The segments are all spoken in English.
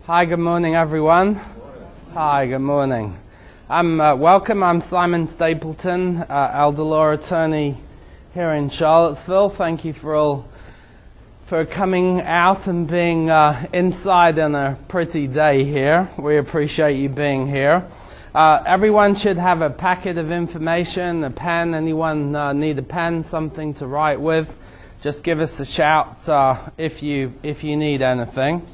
Hi, good morning, everyone. Hi, good morning. Welcome. I'm Simon Stapleton, elder law attorney here in Charlottesville. Thank you for coming out and being inside on a pretty day here. We appreciate you being here. Everyone should have a packet of information, a pen. Anyone need a pen, something to write with? Just give us a shout if you need anything.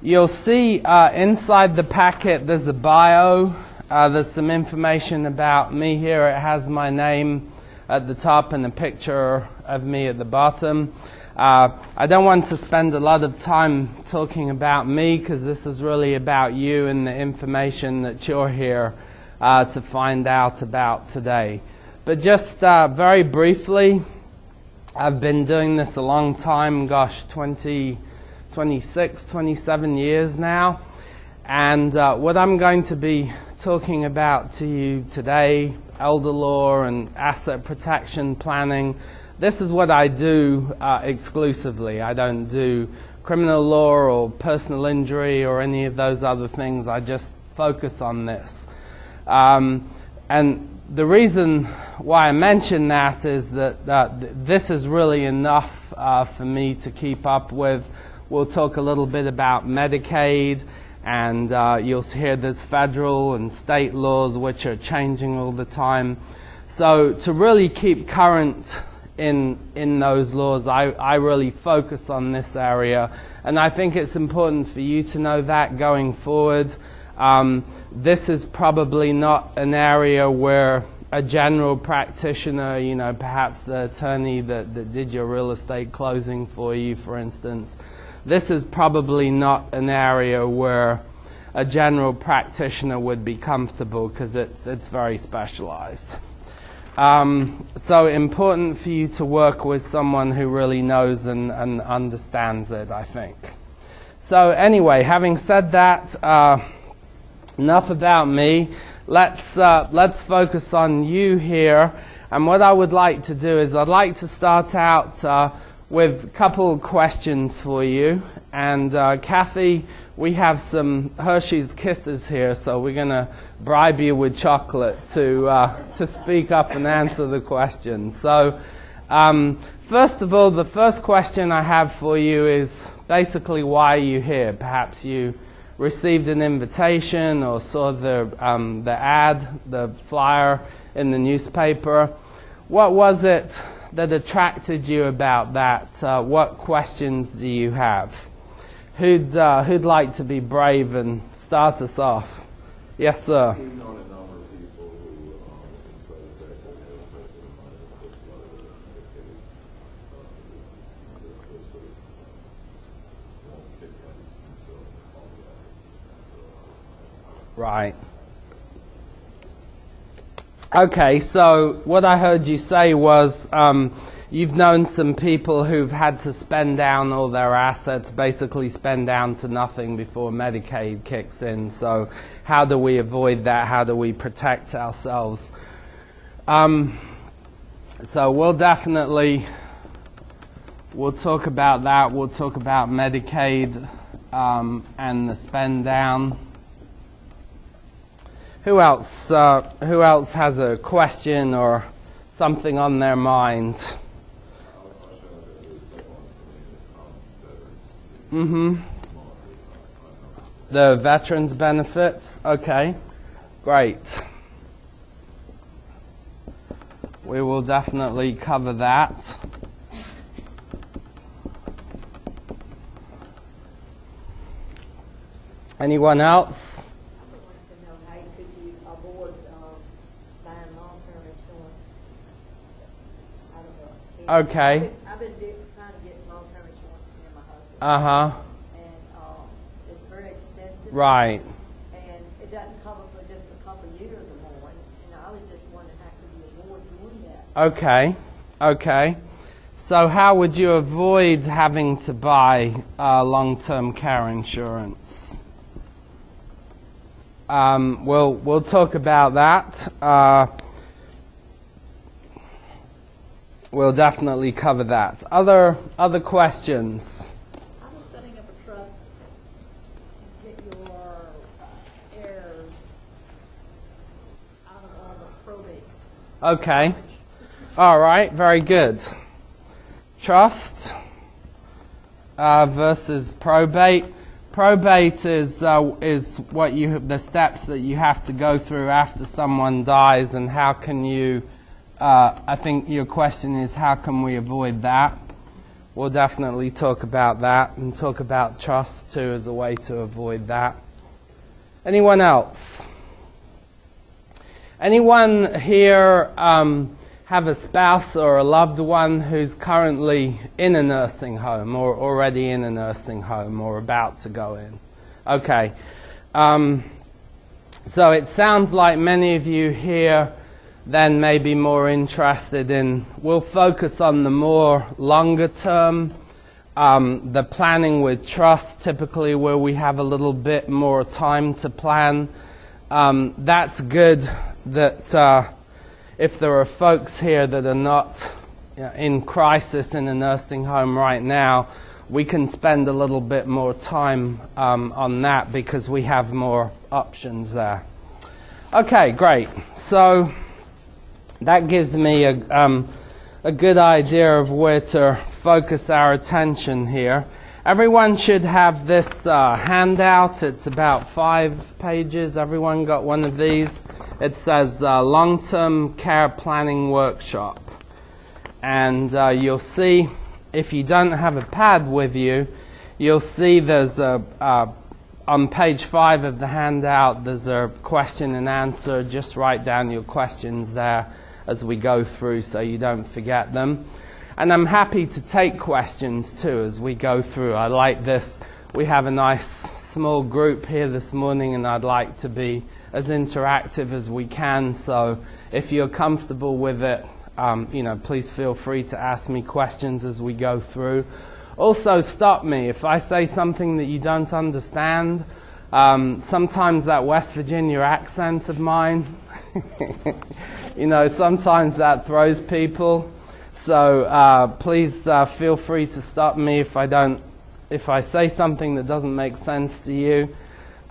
You'll see inside the packet there's a bio. There's some information about me here. It has my name at the top and a picture of me at the bottom. I don't want to spend a lot of time talking about me because this is really about you and the information that you're here to find out about today. But just very briefly, I've been doing this a long time, 26, 27 years now. And what I'm going to be talking about to you today, elder law and asset protection planning, this is what I do exclusively. I don't do criminal law or personal injury or any of those other things. I just focus on this. And the reason why I mention that is that this is really enough for me to keep up with. We'll talk a little bit about Medicaid, and you'll hear there's federal and state laws which are changing all the time. So to really keep current in those laws, I really focus on this area, and I think it's important for you to know that going forward. This is probably not an area where a general practitioner, perhaps the attorney that did your real estate closing for you, for instance, this is probably not an area where a general practitioner would be comfortable because it's very specialized. So important for you to work with someone who really knows and understands it, I think. So anyway, having said that, enough about me. Let's focus on you here. And what I would like to do is I'd like to start out with a couple of questions for you. And Kathy, we have some Hershey's Kisses here, so we're going to bribe you with chocolate to speak up and answer the questions. So first of all, the first question I have for you is basically, why are you here? Perhaps you received an invitation or saw the ad, the flyer in the newspaper. What was it that attracted you about that? What questions do you have? Who'd like to be brave and start us off? Yes, sir. Right. Okay, so what I heard you say was you've known some people who've had to spend down all their assets, basically spend down to nothing before Medicaid kicks in. So how do we avoid that? How do we protect ourselves? So we'll talk about that. We'll talk about Medicaid and the spend down. Who else has a question or something on their mind? The veterans benefits? Okay, great. We will definitely cover that. Anyone else? Okay. I've been trying to get long-term insurance for me and my husband. Uh-huh. And it's very expensive. Right. And it doesn't cover for just a couple of years or more. And I was just wondering how could you avoid doing that? Okay. So how would you avoid having to buy long-term care insurance? We'll talk about that. We'll definitely cover that. Other questions? I was setting up a trust Okay. All right. Very good. Trust versus probate. Probate is what the steps that you have to go through after someone dies, and how can you? I think your question is, how can we avoid that? We'll definitely talk about that, and talk about trust too as a way to avoid that. Anyone else? Anyone here have a spouse or a loved one who's currently in a nursing home, or already in a nursing home, or about to go in? Okay. So it sounds like many of you here then may be more interested in, we'll focus on the more longer term, the planning with trust, typically where we have a little bit more time to plan. That's good that if there are folks here that are not in crisis in a nursing home right now, we can spend a little bit more time on that because we have more options there. Okay, great. So that gives me a good idea of where to focus our attention here. Everyone should have this handout. It's about 5 pages. Everyone got one of these? It says Long-Term Care Planning Workshop. And you'll see, if you don't have a pad with you, you'll see there's on page 5 of the handout, there's a question and answer. Just write down your questions there as we go through so you don't forget them. And I'm happy to take questions too as we go through. I like this. We have a nice small group here this morning, and I'd like to be as interactive as we can. So if you're comfortable with it, please feel free to ask me questions as we go through. Also, stop me if I say something that you don't understand. Sometimes that West Virginia accent of mine, sometimes that throws people. So please feel free to stop me if I say something that doesn't make sense to you.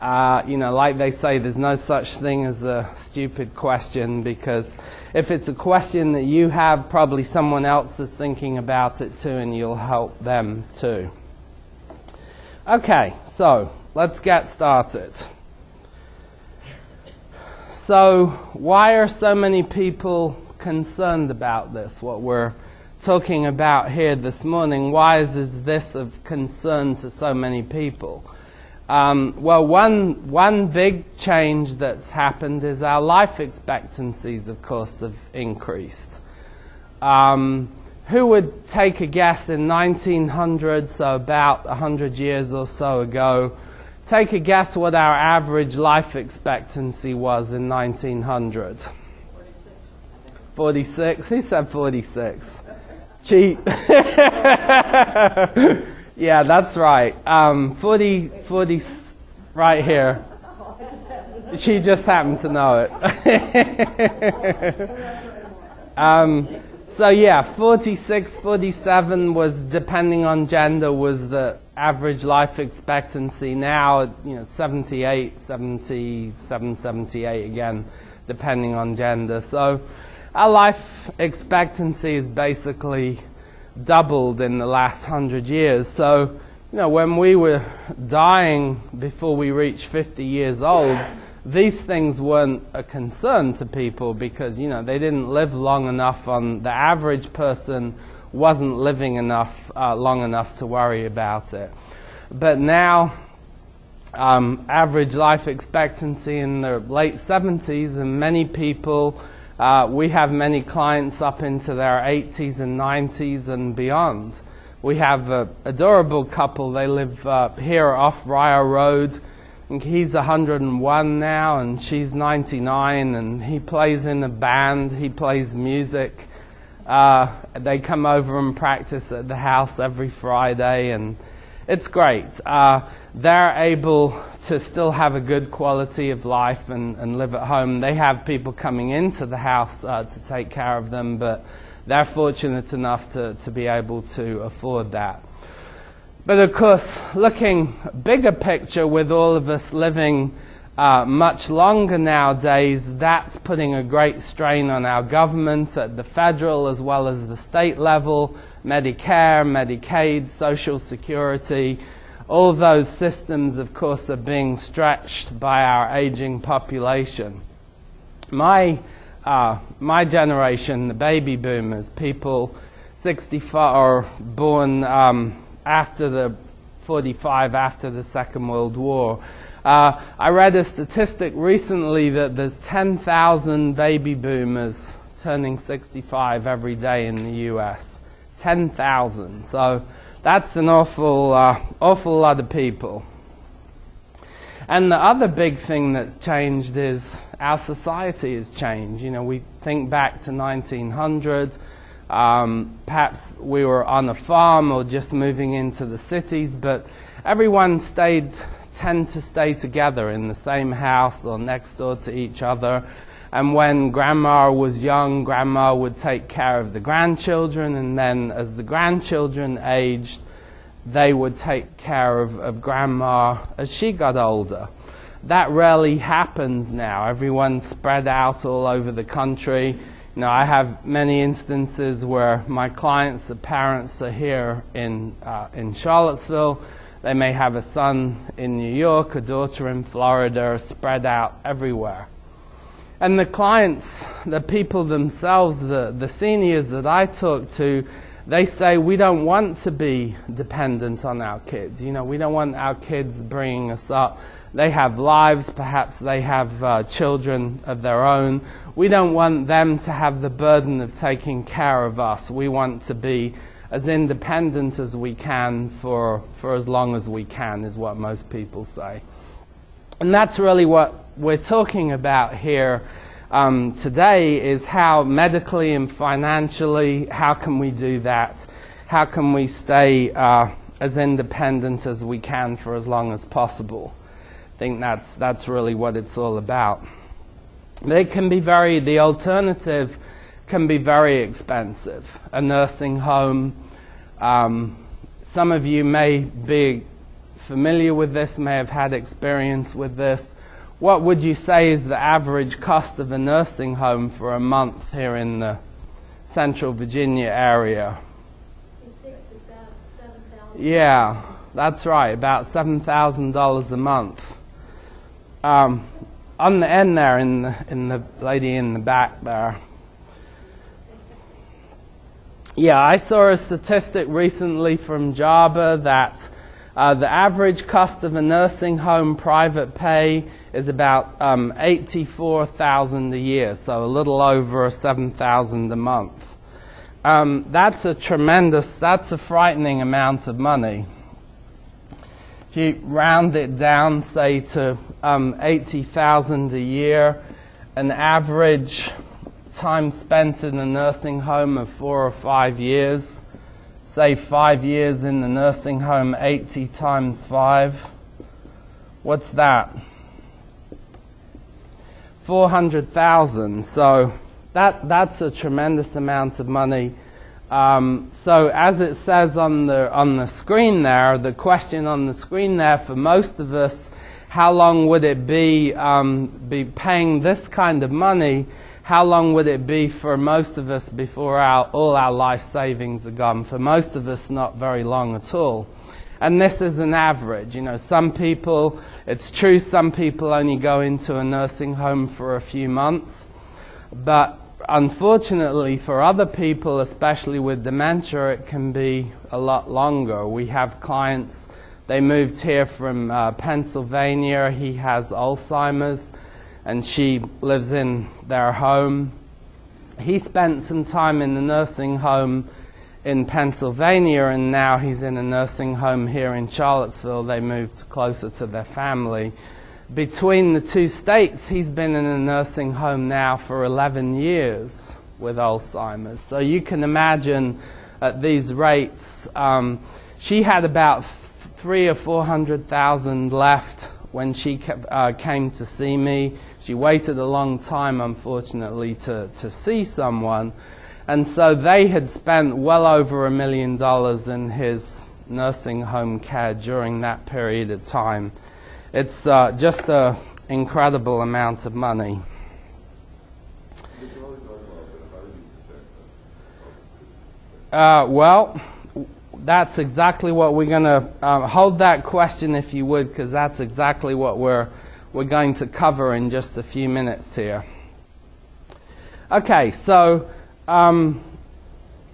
Like they say, there's no such thing as a stupid question, because if it's a question that you have, probably someone else is thinking about it too, and you'll help them too. Okay, so let's get started. So why are so many people concerned about this, what we're talking about here this morning? Why is this of concern to so many people? Well, one big change that's happened is our life expectancies, of course, have increased. Who would take a guess in 1900, so about 100 years or so ago, take a guess what our average life expectancy was in 1900? 46? Who said 46? Cheat. Yeah, that's right. 40, right here. She just happened to know it. So yeah, 46, 47 was, depending on gender, was the average life expectancy. Now, 78, 77, 78 again, depending on gender. So our life expectancy is basically doubled in the last 100 years. So, when we were dying before we reached 50 years old, these things weren't a concern to people because, they didn't live long enough. The average person wasn't living long enough to worry about it. But now, average life expectancy in the late 70s, and many people, we have many clients up into their 80s and 90s and beyond. We have an adorable couple. They live here off Rye Road. And he's 101 now, and she's 99, and he plays in a band. He plays music. They come over and practice at the house every Friday, and it's great. They're able to still have a good quality of life and live at home. They have people coming into the house to take care of them, but they're fortunate enough to be able to afford that. But of course, looking bigger picture, with all of us living much longer nowadays, that's putting a great strain on our government at the federal as well as the state level. Medicare, Medicaid, Social Security, all those systems, of course, are being stretched by our aging population. My generation, the baby boomers, people 65 or born after the 45, after the Second World War. I read a statistic recently that there's 10,000 baby boomers turning 65 every day in the U.S. 10,000. So that's an awful lot of people. And the other big thing that's changed is our society has changed. You know, we think back to 1900. Perhaps we were on a farm or just moving into the cities, but everyone tend to stay together in the same house or next door to each other. And when grandma was young, grandma would take care of the grandchildren, and then as the grandchildren aged, they would take care of grandma as she got older. That rarely happens now. Everyone's spread out all over the country. You know, I have many instances where my clients, the parents, are here in Charlottesville. They may have a son in New York, a daughter in Florida, spread out everywhere. And the clients, the people themselves, the seniors that I talk to, they say we don't want to be dependent on our kids. You know, we don't want our kids bringing us up. They have lives, perhaps they have children of their own. We don't want them to have the burden of taking care of us. We want to be as independent as we can for as long as we can, is what most people say. And that's really what we're talking about here today, is how medically and financially, how can we do that? How can we stay as independent as we can for as long as possible? I think that's really what it's all about. It can be the alternative can be very expensive. A nursing home, some of you may be familiar with this, may have had experience with this. What would you say is the average cost of a nursing home for a month here in the Central Virginia area? Yeah, that's right, about $7,000 a month. On the end there, in the lady in the back there. Yeah, I saw a statistic recently from JABA that the average cost of a nursing home private pay is about $84,000 a year, so a little over $7,000 a month. That's a frightening amount of money. If you round it down, say to $80,000 a year, an average time spent in a nursing home of 4 or 5 years, say 5 years in the nursing home, 80 times 5. What's that? 400,000. So that's a tremendous amount of money. So as it says on the screen there, the question on the screen there for most of us, how long would it be paying this kind of money? How long would it be for most of us before all our life savings are gone? For most of us, not very long at all. And this is an average. You know, some people, it's true, some people only go into a nursing home for a few months. But unfortunately for other people, especially with dementia, it can be a lot longer. We have clients, they moved here from Pennsylvania. He has Alzheimer's, and she lives in their home. He spent some time in the nursing home in Pennsylvania, and now he's in a nursing home here in Charlottesville. They moved closer to their family. Between the two states, he's been in a nursing home now for 11 years with Alzheimer's. So you can imagine at these rates, she had about $300,000 or $400,000 left when she came to see me. She waited a long time, unfortunately, to see someone. And so they had spent well over $1 million in his nursing home care during that period of time. It's just a incredible amount of money. Well, that's exactly what we're going to hold that question, if you would, because that's exactly what we're going to cover in just a few minutes here. Okay, so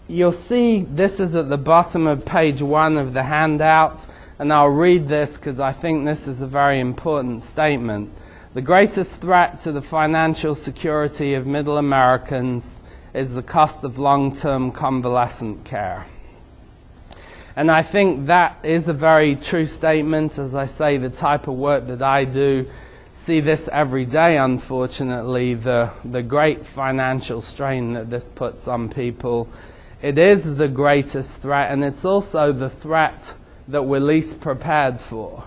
you'll see this is at the bottom of page 1 of the handout, and I'll read this because I think this is a very important statement. The greatest threat to the financial security of middle Americans is the cost of long-term convalescent care. And I think that is a very true statement. As I say, the type of work that I do, see this every day, unfortunately, the great financial strain that this puts on people. It is the greatest threat, and it's also the threat that we're least prepared for.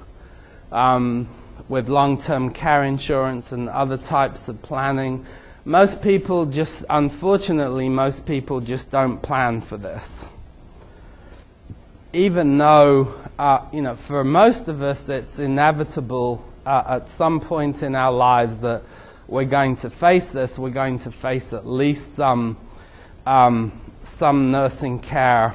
With long-term care insurance and other types of planning, most people just, unfortunately, most people just don't plan for this. Even though, for most of us, it's inevitable at some point in our lives that we're going to face this. We're going to face at least some nursing care.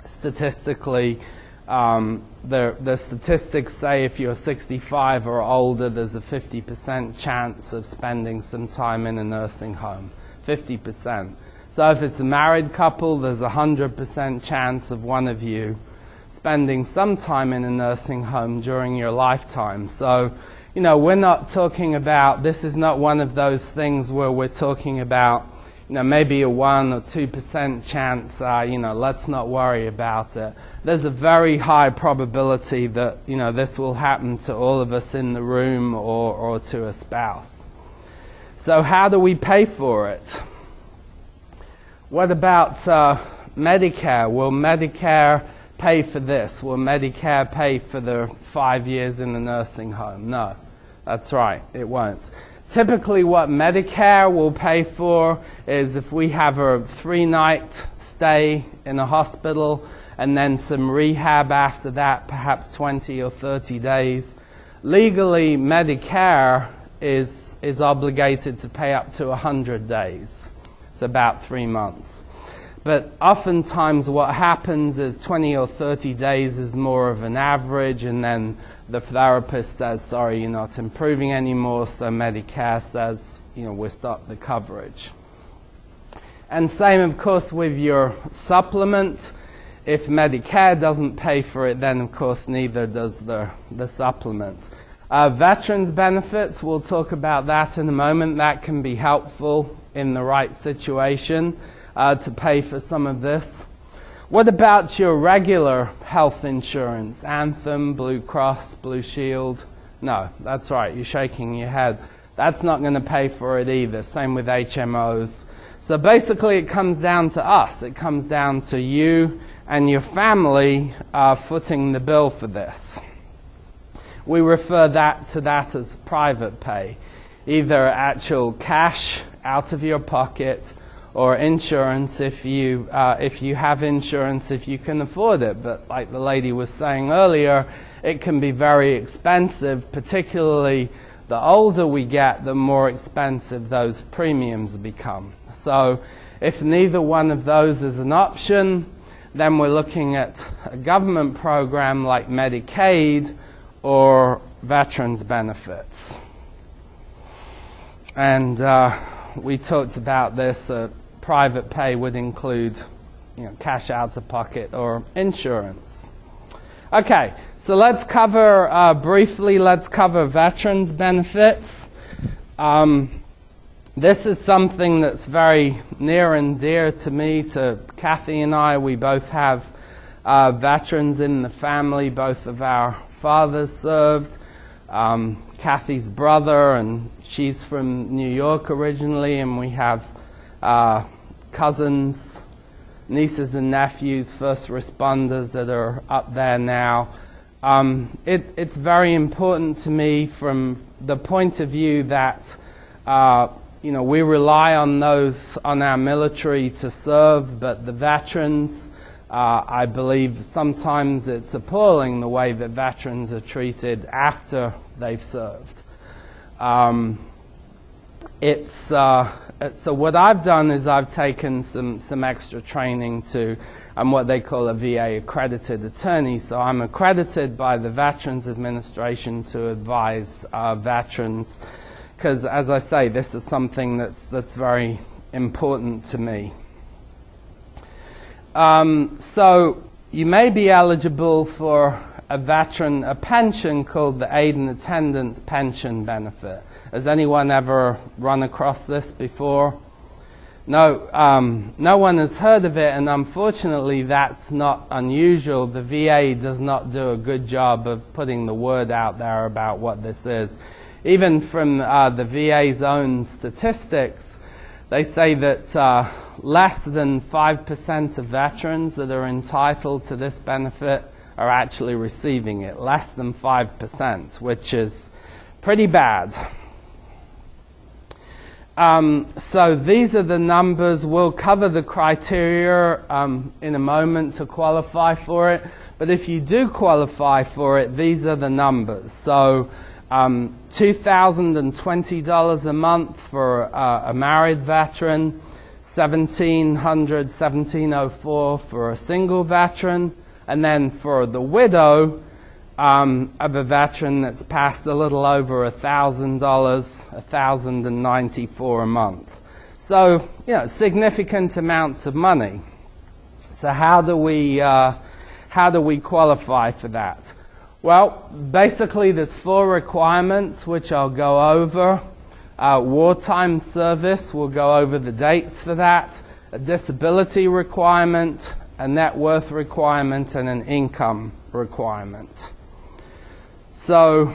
Statistically, the statistics say if you're 65 or older, there's a 50% chance of spending some time in a nursing home. 50%. So if it's a married couple, there's a 100% chance of one of you spending some time in a nursing home during your lifetime. So, we're not talking about, this is not one of those things where we're talking about, maybe a 1 or 2% chance, let's not worry about it. There's a very high probability that, this will happen to all of us in the room or to a spouse. So how do we pay for it? What about Medicare? Will Medicare pay for this? Will Medicare pay for the 5 years in the nursing home? No, that's right, it won't. Typically what Medicare will pay for is if we have a 3-night stay in a hospital and then some rehab after that, perhaps 20 or 30 days. Legally, Medicare is obligated to pay up to 100 days. It's about 3 months. But oftentimes what happens is 20 or 30 days is more of an average, and then the therapist says, sorry, you're not improving anymore, so Medicare says, we'll stop the coverage. And same, of course, with your supplement. If Medicare doesn't pay for it, then, of course, neither does the supplement. Veterans benefits, we'll talk about that in a moment. That can be helpful in the right situation to pay for some of this. What about your regular health insurance? Anthem, Blue Cross, Blue Shield? No, that's right, you're shaking your head. That's not going to pay for it either. Same with HMOs. So basically it comes down to us. It comes down to you and your family footing the bill for this. We refer to that as private pay. Either actual cash out of your pocket, or insurance if you have insurance, if you can afford it. But like the lady was saying earlier, it can be very expensive, particularly the older we get, the more expensive those premiums become. So if neither one of those is an option, then we're looking at a government program like Medicaid or veterans benefits. And we talked about this. Private pay would include, cash out of pocket or insurance. Okay, so let's cover briefly. Let's cover veterans benefits. This is something that's very near and dear to me, to Kathy and I. We both have veterans in the family. Both of our fathers served. Kathy's brother, and she's from New York originally, and we have cousins, nieces and nephews, first responders that are up there now. It's very important to me from the point of view that we rely on our military to serve, but the veterans, I believe sometimes it's appalling the way that veterans are treated after they've served. So what I've done is I've taken some extra training I'm what they call a VA accredited attorney. So I'm accredited by the Veterans Administration to advise veterans, because as I say, this is something that's very important to me. So you may be eligible for a pension called the Aid and Attendance Pension Benefit. Has anyone ever run across this before? No, no one has heard of it, and unfortunately that's not unusual. The VA does not do a good job of putting the word out there about what this is. Even from the VA's own statistics, they say that less than 5% of veterans that are entitled to this benefit are actually receiving it. Less than 5%, which is pretty bad. So these are the numbers. We'll cover the criteria in a moment to qualify for it. But if you do qualify for it, these are the numbers. So $2,020 a month for a married veteran, $1,704 for a single veteran, and then for the widow of a veteran that's passed a little over $1,000, $1,094 a month. So, significant amounts of money. So how do we qualify for that? Well, basically there's 4 requirements which I'll go over. Wartime service, we'll go over the dates for that. A disability requirement, a net worth requirement, and an income requirement. So,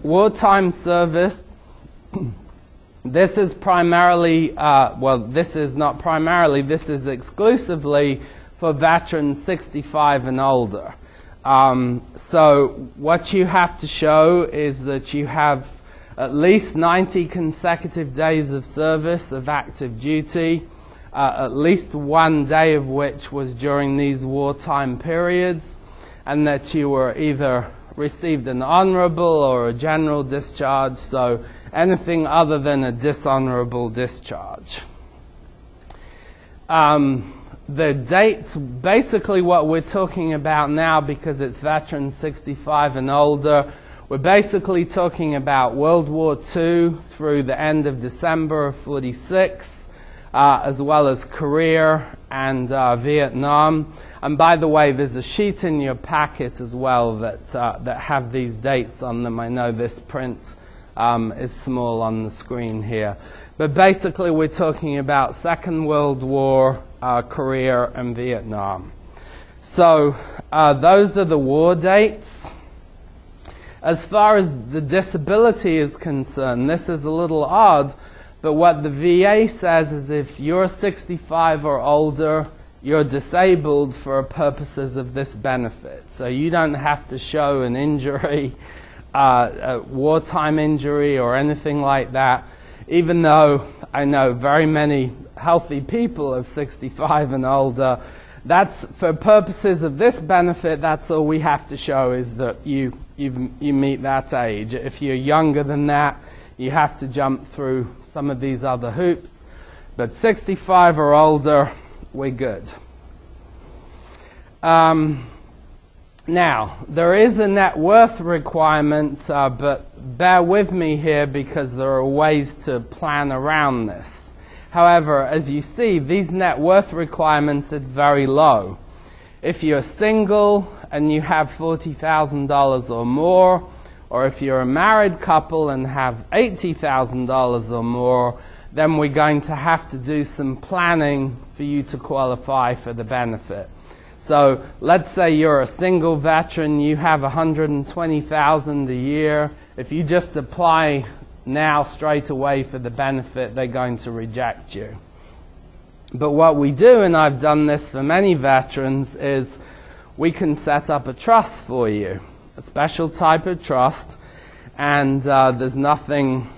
wartime service, this is primarily, this is not primarily, this is exclusively for veterans 65 and older. So what you have to show is that you have at least 90 consecutive days of service of active duty, at least 1 day of which was during these wartime periods, and that you were either received an honorable or a general discharge, so anything other than a dishonorable discharge. The dates, basically what we're talking about now, because it's veterans 65 and older, we're basically talking about World War II through the end of December of '46, as well as Korea and Vietnam. And by the way, there's a sheet in your packet as well that have these dates on them. I know this print is small on the screen here. But basically we're talking about Second World War, Korea, and Vietnam. So those are the war dates. As far as the disability is concerned, this is a little odd, but what the VA says is if you're 65 or older, you're disabled for purposes of this benefit. So you don't have to show an injury, a wartime injury or anything like that, even though I know very many healthy people of 65 and older. That's for purposes of this benefit, that's all we have to show is that you meet that age. If you're younger than that, you have to jump through some of these other hoops. But 65 or older, we're good. Now, there is a net worth requirement, but bear with me here because there are ways to plan around this. However, as you see, these net worth requirements are very low. If you're single and you have $40,000 or more, or if you're a married couple and have $80,000 or more, then we're going to have to do some planning for you to qualify for the benefit. So let's say you're a single veteran, you have $120,000 a year. If you just apply now straight away for the benefit, they're going to reject you. But what we do, and I've done this for many veterans, is we can set up a trust for you, a special type of trust, and there's nothing,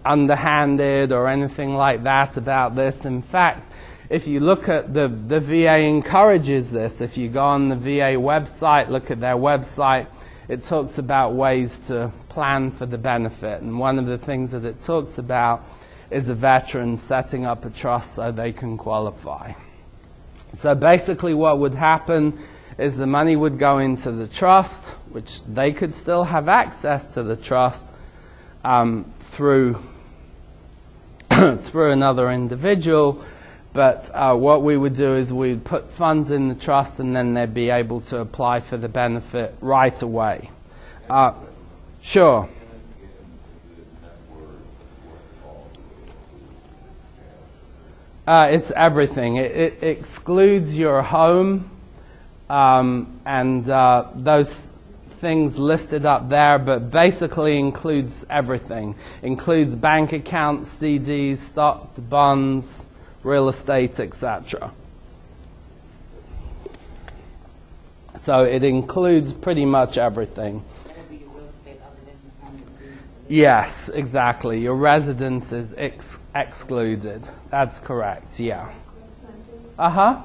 underhanded or anything like that about this. In fact, if you look at the VA encourages this. If you go on the VA website, look at their website, it talks about ways to plan for the benefit. And one of the things that it talks about is a veteran setting up a trust so they can qualify. So basically what would happen is the money would go into the trust, which they could still have access to the trust through another individual. But what we would do is we'd put funds in the trust and then they'd be able to apply for the benefit right away. Sure. It's everything. It excludes your home and those things listed up there, but basically includes everything. Includes bank accounts, CDs, stock, bonds, real estate, etc. So it includes pretty much everything. Yes, exactly. Your residence is excluded. That's correct, yeah. Uh-huh.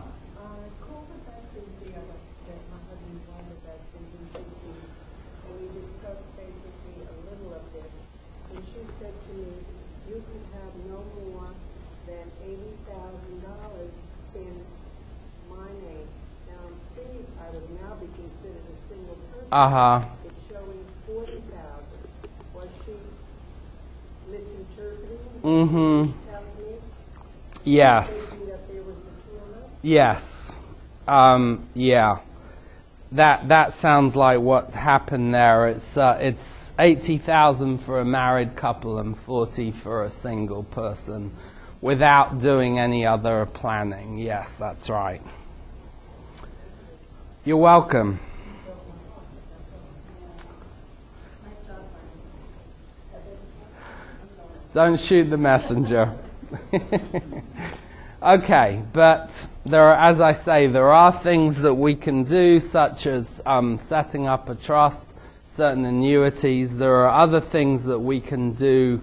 Uh-huh. It's showing 40,000. Was she misinterpreting? Mm-hmm. Telling me? Yes. Thinking that there was the two. Yes. Yeah. That sounds like what happened there. It's 80,000 for a married couple and 40 for a single person without doing any other planning. Yes, that's right. You're welcome. Don't shoot the messenger. Okay, but there are, as I say, there are things that we can do, such as setting up a trust, certain annuities. There are other things that we can do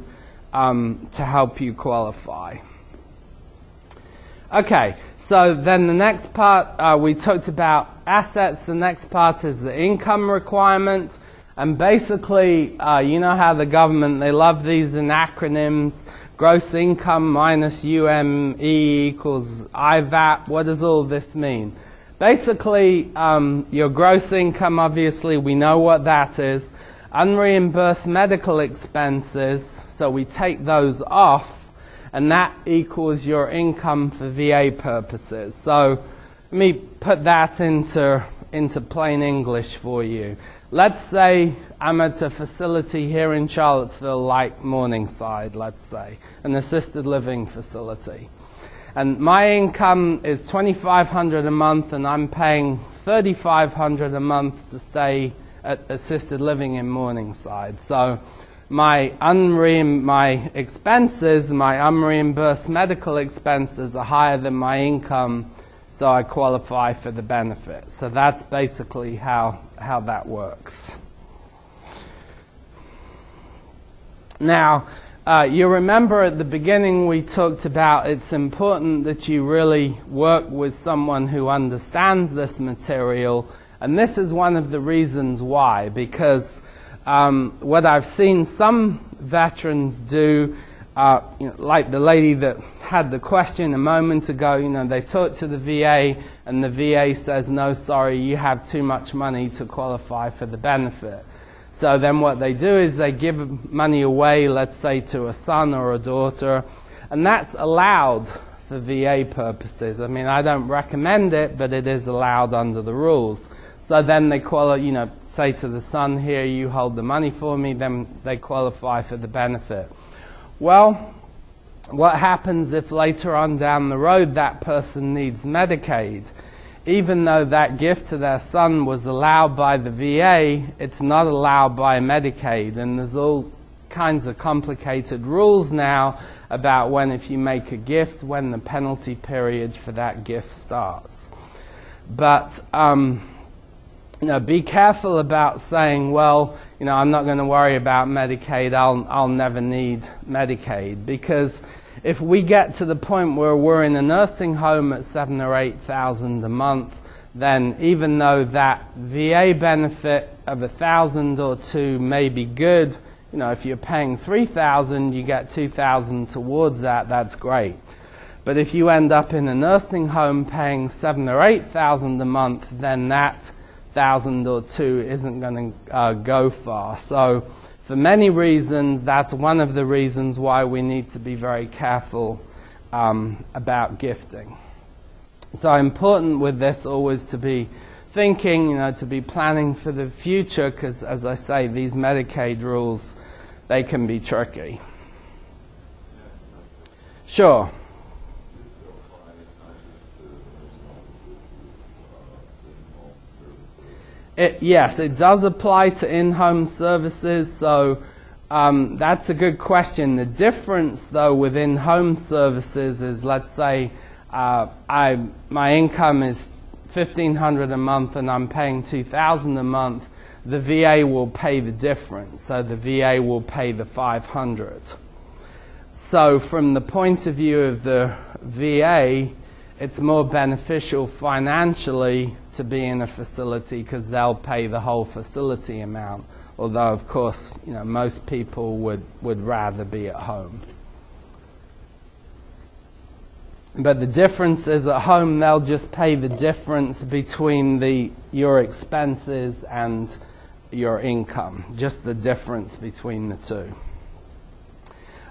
to help you qualify. Okay, so then the next part, we talked about assets. The next part is the income requirement. And basically, you know how the government, they love these in acronyms. Gross income minus UME equals IVAP. What does all this mean? Basically, your gross income, obviously, we know what that is. Unreimbursed medical expenses, so we take those off, and that equals your income for VA purposes. So let me put that into plain English for you. Let's say I'm at a facility here in Charlottesville, like Morningside, let's say, an assisted living facility. And my income is $2,500 a month, and I'm paying $3,500 a month to stay at assisted living in Morningside. So my expenses, my unreimbursed medical expenses are higher than my income, so I qualify for the benefit. So that's basically how that works. Now, you remember at the beginning we talked about it's important that you really work with someone who understands this material, and this is one of the reasons why, because what I've seen some veterans do, like the lady that had the question a moment ago, they talk to the VA and the VA says, no, sorry, you have too much money to qualify for the benefit. So then what they do is they give money away, let's say to a son or a daughter, and that's allowed for VA purposes. I mean, I don't recommend it, but it is allowed under the rules. So then they say to the son, here, you hold the money for me, then they qualify for the benefit. Well, what happens if later on down the road that person needs Medicaid? Even though that gift to their son was allowed by the VA, it's not allowed by Medicaid. And there's all kinds of complicated rules now about when, if you make a gift, when the penalty period for that gift starts. But be careful about saying, well, I'm not going to worry about Medicaid, I'll never need Medicaid. Because if we get to the point where we're in a nursing home at $7,000 or $8,000 a month, then even though that VA benefit of $1,000 or $2,000 may be good, if you're paying $3,000, you get $2,000 towards that, that's great. But if you end up in a nursing home paying $7,000 or $8,000 a month, then that $1,000 or $2,000 isn't going to go far. So for many reasons, that's one of the reasons why we need to be very careful about gifting. So important with this always to be thinking, to be planning for the future, because as I say, these Medicaid rules, they can be tricky. Sure. Yes, it does apply to in-home services, so that's a good question. The difference, though, with in-home services is, let's say, my income is $1,500 a month and I'm paying $2,000 a month. The VA will pay the difference, so the VA will pay the $500. So from the point of view of the VA, it's more beneficial financially to be in a facility because they'll pay the whole facility amount. Although, of course, most people would rather be at home. But the difference is at home, they'll just pay the difference between your expenses and your income. Just the difference between the two.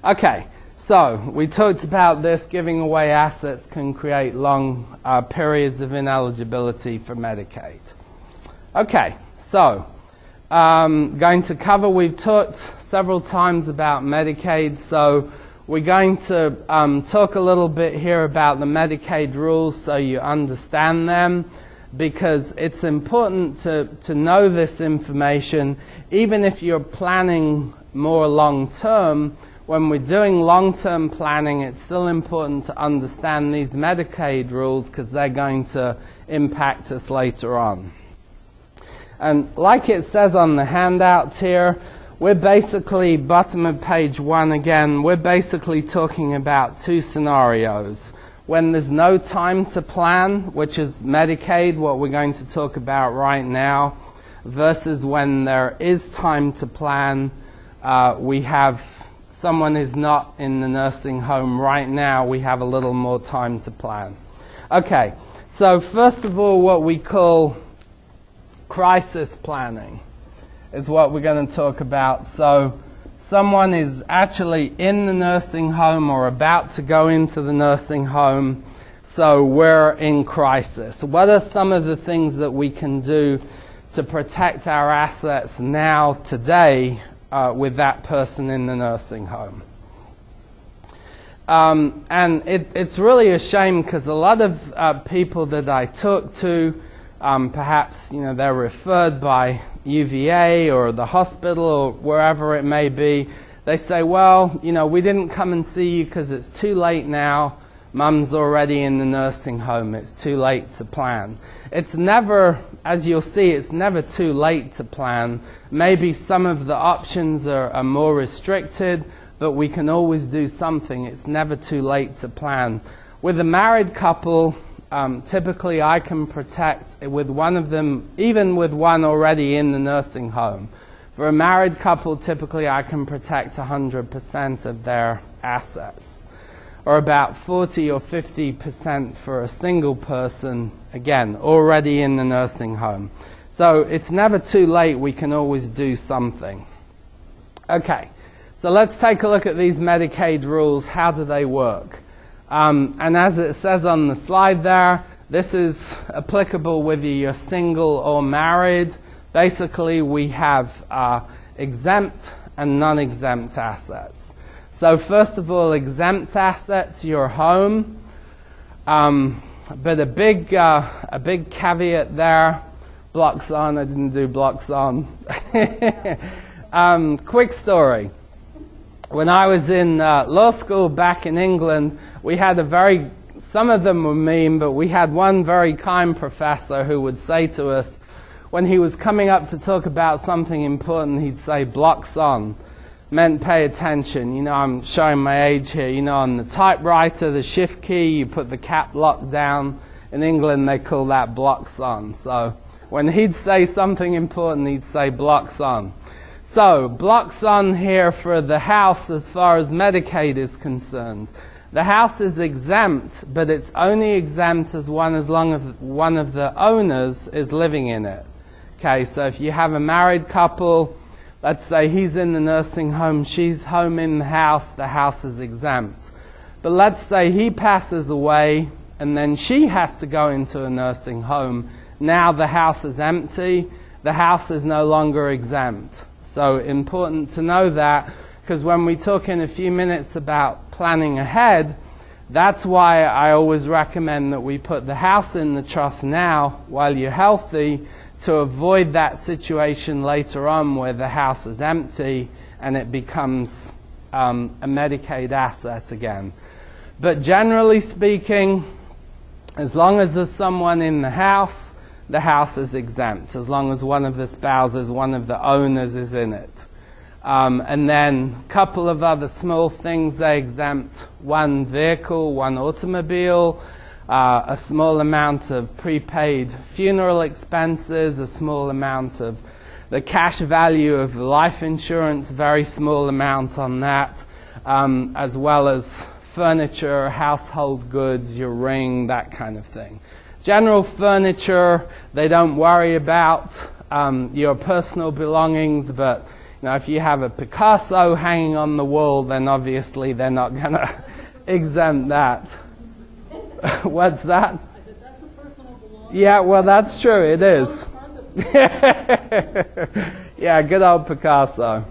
Okay, so we talked about this. Giving away assets can create long periods of ineligibility for Medicaid. Okay, so going to cover, we've talked several times about Medicaid, so we're going to talk a little bit here about the Medicaid rules so you understand them, because it's important to know this information, even if you're planning more long-term. When we're doing long-term planning, it's still important to understand these Medicaid rules because they're going to impact us later on. And like it says on the handouts here, we're basically, bottom of page 1 again, we're basically talking about two scenarios. When there's no time to plan, which is Medicaid, what we're going to talk about right now, versus when there is time to plan, we have someone is not in the nursing home right now, we have a little more time to plan. Okay, so first of all, what we call crisis planning is what we're going to talk about. So someone is actually in the nursing home or about to go into the nursing home, so we're in crisis. What are some of the things that we can do to protect our assets now, today, with that person in the nursing home? And it's really a shame because a lot of people that I talk to, perhaps they're referred by UVA or the hospital or wherever it may be. They say, well, we didn't come and see you because it's too late now. Mum's already in the nursing home. It's too late to plan. It's never, as you'll see, it's never too late to plan. Maybe some of the options are more restricted, but we can always do something. It's never too late to plan. With a married couple, typically I can protect with one of them, even with one already in the nursing home. For a married couple, typically I can protect 100% of their assets, or about 40 or 50% for a single person, again, already in the nursing home. So it's never too late, we can always do something. Okay, so let's take a look at these Medicaid rules. How do they work? And as it says on the slide there, this is applicable whether you're single or married. Basically, we have exempt and non-exempt assets. So first of all, exempt assets, your home. But a big caveat there. Blocks on, I didn't do blocks on. Quick story. When I was in law school back in England, we had some of them were mean, but we had one very kind professor who would say to us, when he was coming up to talk about something important, he'd say, blocks on. Meant pay attention. I'm showing my age here. On the typewriter, the shift key, you put the cap lock down. In England, they call that blocks on. So when he'd say something important, he'd say blocks on. So blocks on here for the house as far as Medicaid is concerned. The house is exempt, but it's only exempt as long as one of the owners is living in it. Okay, so if you have a married couple, let's say he's in the nursing home, she's home in the house is exempt. But let's say he passes away and then she has to go into a nursing home. Now the house is empty, the house is no longer exempt. So important to know that, because when we talk in a few minutes about planning ahead, that's why I always recommend that we put the house in the trust now while you're healthy, to avoid that situation later on where the house is empty and it becomes a Medicaid asset again. But generally speaking, as long as there's someone in the house is exempt, as long as one of the spouses, one of the owners is in it. And then a couple of other small things they exempt: one vehicle, one automobile, a small amount of prepaid funeral expenses, a small amount of the cash value of life insurance, very small amount on that, as well as furniture, household goods, your ring, that kind of thing. General furniture, they don't worry about your personal belongings, but if you have a Picasso hanging on the wall, then obviously they're not going to exempt that. What's that? I said, that's a personal belonging. Yeah, well, that's true. It is. Yeah, good old Picasso.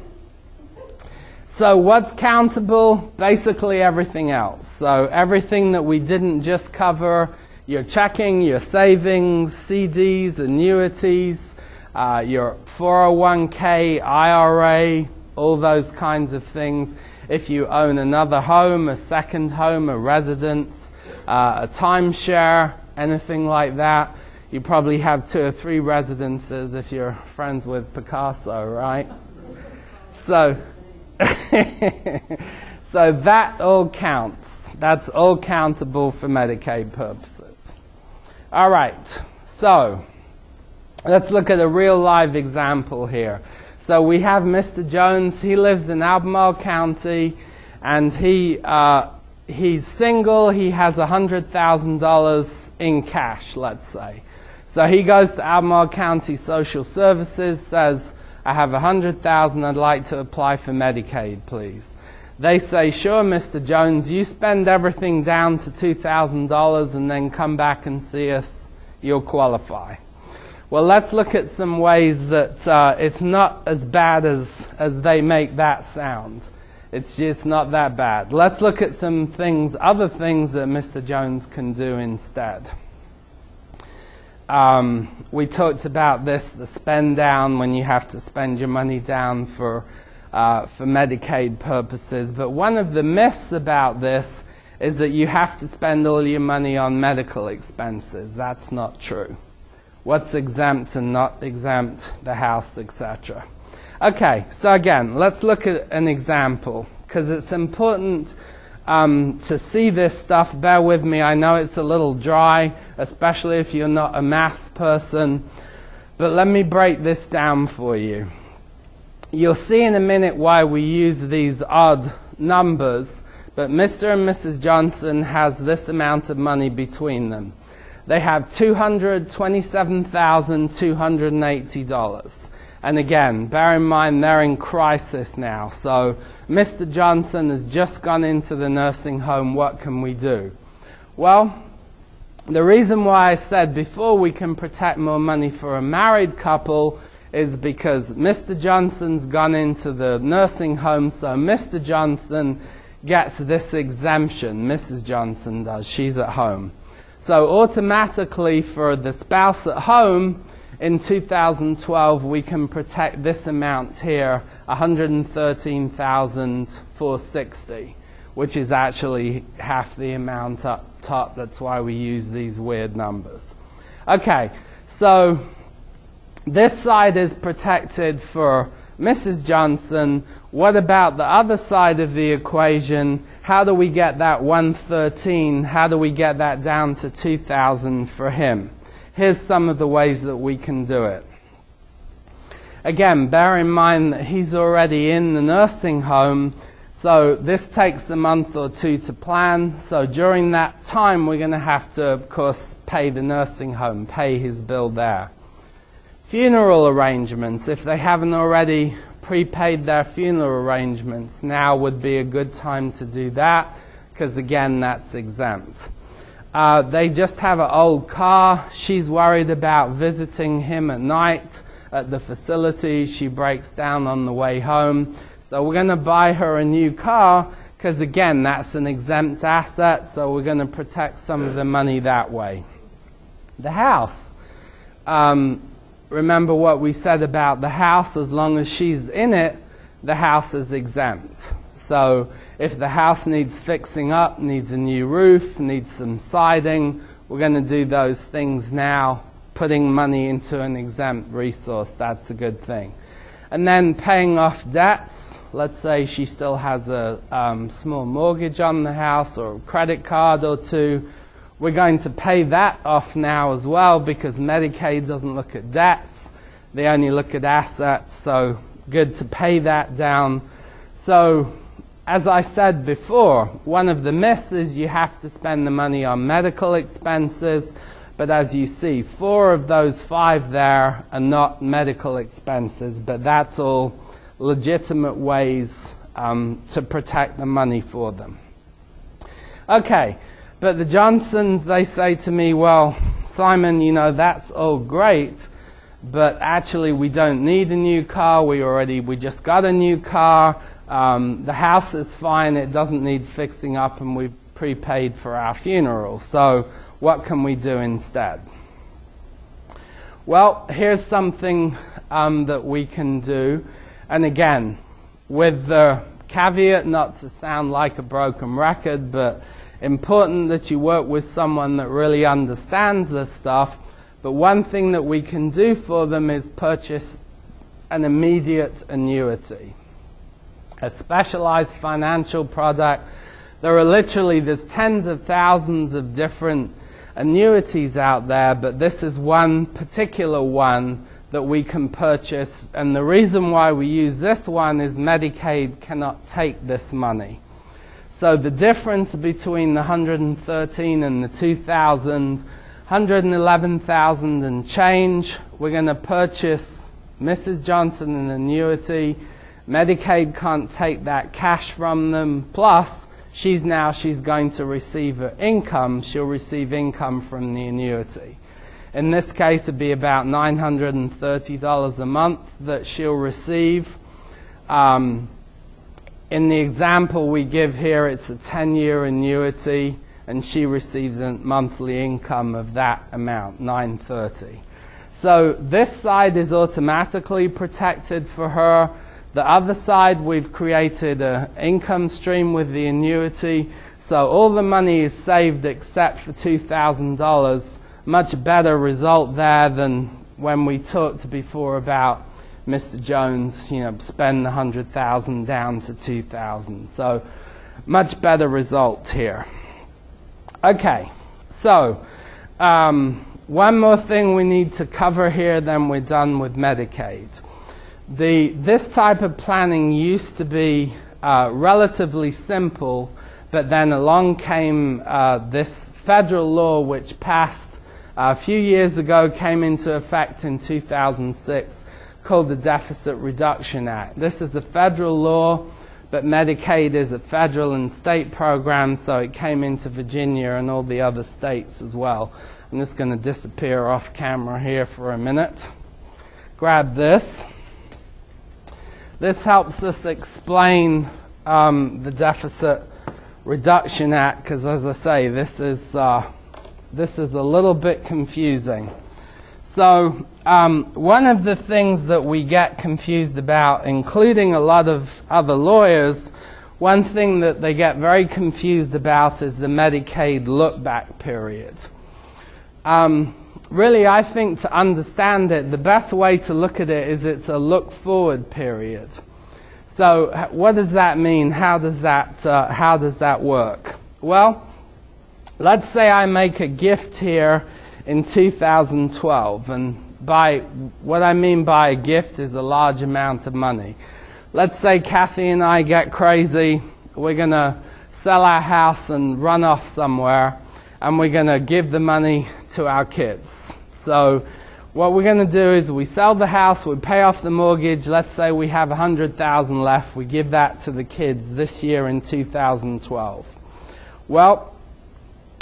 So what's countable? Basically everything else. So everything that we didn't just cover, your checking, your savings, CDs, annuities, your 401k, IRA, all those kinds of things. If you own another home, a second home, a residence, a timeshare, anything like that. You probably have 2 or 3 residences if you're friends with Picasso, right? So, so that all counts. That's all countable for Medicaid purposes. All right, so let's look at a real live example here. So we have Mr. Jones. He lives in Albemarle County, and he's single. He has $100,000 in cash, let's say. So he goes to Albemarle County Social Services, says, I have $100,000, I'd like to apply for Medicaid, please. They say, sure, Mr. Jones, you spend everything down to $2,000 and then come back and see us, you'll qualify. Well, let's look at some ways that it's not as bad as they make that sound. It's just not that bad. Let's look at some things, other things that Mr. Jones can do instead. We talked about this, the spend down, when you have to spend your money down for Medicaid purposes. But one of the myths about this is that you have to spend all your money on medical expenses. That's not true. What's exempt and not exempt, the house, etc. Okay, so again, let's look at an example, because it's important to see this stuff. Bear with me, I know it's a little dry, especially if you're not a math person, but let me break this down for you. You'll see in a minute why we use these odd numbers, but Mr. and Mrs. Johnson has this amount of money between them. They have $227,280. And again, bear in mind they're in crisis now. So Mr. Johnson has just gone into the nursing home. What can we do? Well, the reason why I said before we can protect more money for a married couple is because Mr. Johnson's gone into the nursing home, so Mr. Johnson gets this exemption. Mrs. Johnson does. She's at home. So automatically for the spouse at home, in 2012, we can protect this amount here, $113,460, which is actually half the amount up top. That's why we use these weird numbers. Okay, so this side is protected for Mrs. Johnson, what about the other side of the equation? How do we get that 113? How do we get that down to 2,000 for him? Here's some of the ways that we can do it. Again, bear in mind that he's already in the nursing home, so this takes a month or two to plan. So during that time, we're going to have to, of course, pay the nursing home, pay his bill there. Funeral arrangements, if they haven't already prepaid their funeral arrangements, now would be a good time to do that, because again, that's exempt. They just have an old car. She's worried about visiting him at night at the facility. She breaks down on the way home. So we're going to buy her a new car, because again, that's an exempt asset, so we're going to protect some of the money that way. The house. Remember what we said about the house. As long as she's in it, the house is exempt. So if the house needs fixing up, needs a new roof, needs some siding, we're going to do those things now. Putting money into an exempt resource, that's a good thing. And then paying off debts. Let's say she still has a small mortgage on the house or a credit card or two. We're going to pay that off now as well, because Medicaid doesn't look at debts. They only look at assets, so good to pay that down. So, as I said before, one of the myths is you have to spend the money on medical expenses, but as you see, 4 of those 5 there are not medical expenses, but that's all legitimate ways to protect the money for them. Okay. But the Johnsons, they say to me, well, Simon, you know, that's all great, but actually we don't need a new car. We just got a new car. The house is fine. It doesn't need fixing up, and we've prepaid for our funeral. So what can we do instead? Well, here's something that we can do. And again, with the caveat, not to sound like a broken record, but important that you work with someone that really understands this stuff. But one thing that we can do for them is purchase an immediate annuity, a specialized financial product. There's tens of thousands of different annuities out there, but this is one particular one that we can purchase. And the reason why we use this one is Medicaid cannot take this money. So the difference between the 113 and the 2,000, 111,000 and change, we're going to purchase Mrs. Johnson an annuity. Medicaid can't take that cash from them. Plus, she's going to receive her income. She'll receive income from the annuity. In this case, it'd be about $930 a month that she'll receive. In the example we give here, it's a 10-year annuity, and she receives a monthly income of that amount, $930. So this side is automatically protected for her. The other side, we've created an income stream with the annuity, so all the money is saved except for $2,000. Much better result there than when we talked before about Mr. Jones, spend the $100,000 down to $2,000. So much better result here. Okay, so one more thing we need to cover here, then we're done with Medicaid. This type of planning used to be relatively simple, but then along came this federal law which passed a few years ago, came into effect in 2006, called the Deficit Reduction Act. This is a federal law, but Medicaid is a federal and state program, so it came into Virginia and all the other states as well. I'm just going to disappear off camera here for a minute. Grab this. This helps us explain the Deficit Reduction Act, because as I say, this is a little bit confusing. So one of the things that we get confused about, including a lot of other lawyers, one thing that they get very confused about is the Medicaid look-back period. really, I think to understand it, the best way to look at it is it's a look-forward period. So what does that mean? How does that work? Well, let's say I make a gift here in 2012, and what I mean by a gift is a large amount of money. Let's say Kathy and I get crazy. We're going to sell our house and run off somewhere, and we're going to give the money to our kids. So what we're going to do is we sell the house, we pay off the mortgage. Let's say we have $100,000 left. We give that to the kids this year in 2012. Well,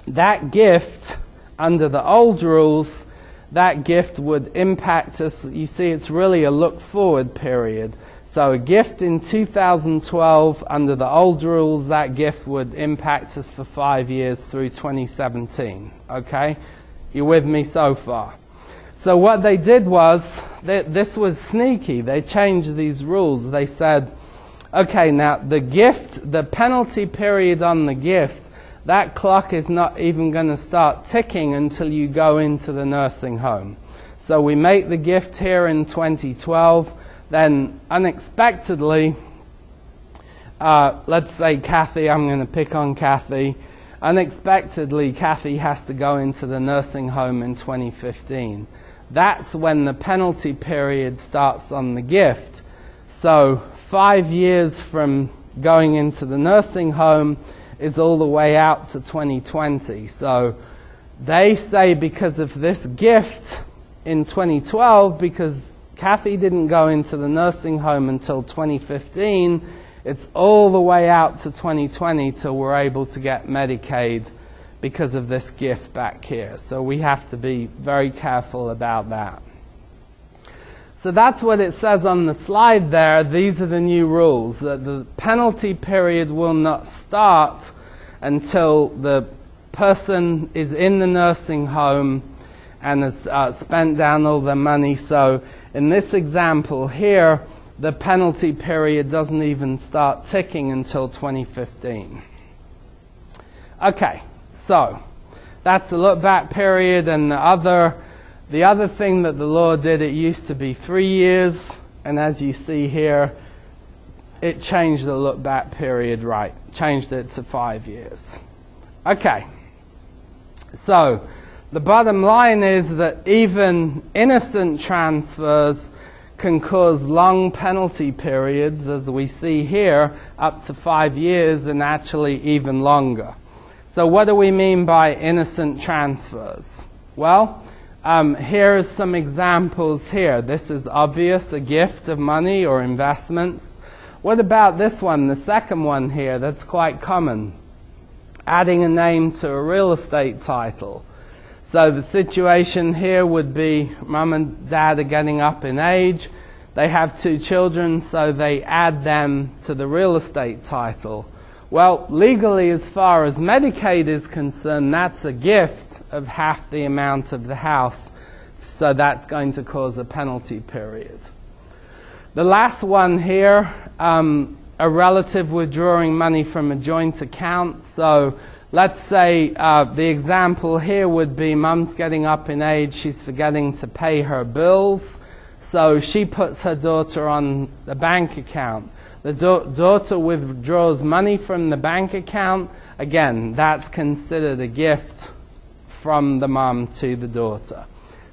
that gift, under the old rules, that gift would impact us. You see, it's really a look-forward period. So a gift in 2012, under the old rules, that gift would impact us for 5 years through 2017. Okay? You with me so far? So what they did was, this was sneaky. They changed these rules. They said, okay, now the gift, the penalty period on the gift, that clock is not even going to start ticking until you go into the nursing home. So we make the gift here in 2012. Then unexpectedly, let's say Kathy, I'm going to pick on Kathy. Unexpectedly, Kathy has to go into the nursing home in 2015. That's when the penalty period starts on the gift. So 5 years from going into the nursing home is all the way out to 2020. So they say because of this gift in 2012, because Kathy didn't go into the nursing home until 2015, it's all the way out to 2020 till we're able to get Medicaid because of this gift back here. So we have to be very careful about that. So that's what it says on the slide there. These are the new rules. That the penalty period will not start until the person is in the nursing home and has spent down all their money. So in this example here, the penalty period doesn't even start ticking until 2015. Okay, so that's a look back period. And the other thing that the law did, it used to be 3 years, and as you see here, it changed the look back period, right? Changed it to 5 years. Okay, so the bottom line is that even innocent transfers can cause long penalty periods, as we see here, up to 5 years and actually even longer. So what do we mean by innocent transfers? Well, here are some examples here. This is obvious, a gift of money or investments. What about this one, the second one here, that's quite common? Adding a name to a real estate title. So the situation here would be mum and dad are getting up in age. They have 2 children, so they add them to the real estate title. Well, legally, as far as Medicaid is concerned, that's a gift of half the amount of the house. So that's going to cause a penalty period. The last one here, a relative withdrawing money from a joint account. So let's say the example here would be mum's getting up in age, she's forgetting to pay her bills, so she puts her daughter on the bank account. The daughter withdraws money from the bank account. Again, that's considered a gift from the mum to the daughter.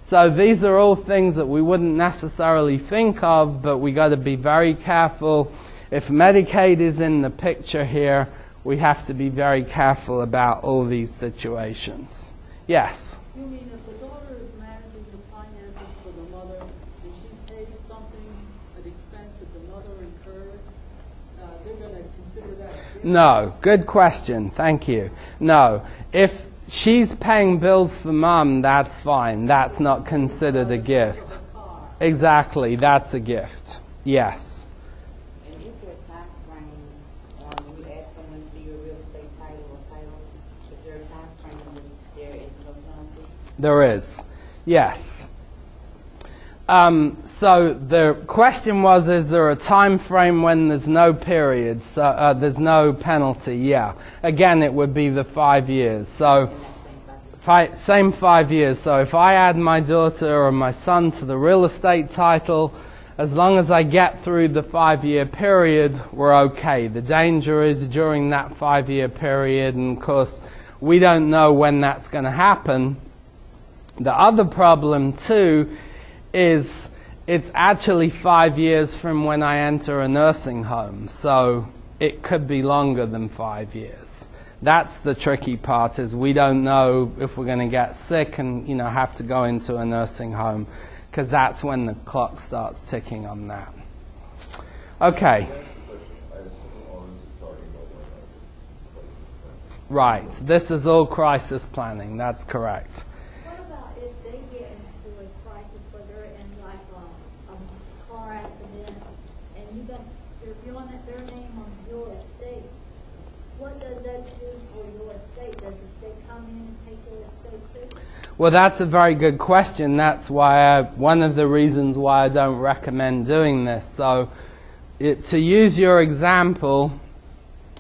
So these are all things that we wouldn't necessarily think of, but we got to be very careful. If Medicaid is in the picture here, we have to be very careful about all these situations. Yes? You mean if the daughter is managing the finances for the mother, and she pays something, an expense that the mother incurred, they're going to consider that a gift? No. Good question. Thank you. No. If she's paying bills for mum, that's fine. That's not considered a gift. Exactly. That's a gift. Yes. There is, yes. So the question was, is there a time frame when there's no period, so there's no penalty? Yeah. Again, it would be the 5 years. So Same 5 years. So if I add my daughter or my son to the real estate title, as long as I get through the 5-year period, we're okay. The danger is during that 5-year period, and of course, we don't know when that's going to happen. The other problem too is it's actually 5 years from when I enter a nursing home. So it could be longer than 5 years. That's the tricky part, is we don't know if we're going to get sick and, have to go into a nursing home, because that's when the clock starts ticking on that. Okay. Right. This is all crisis planning. That's correct. What about if they get into a crisis where they're in like a car accident and you're on their name on your estate? What does that do for your estate? Does the state come in and take your estate too? Well, that's a very good question. That's why one of the reasons why I don't recommend doing this. So, to use your example,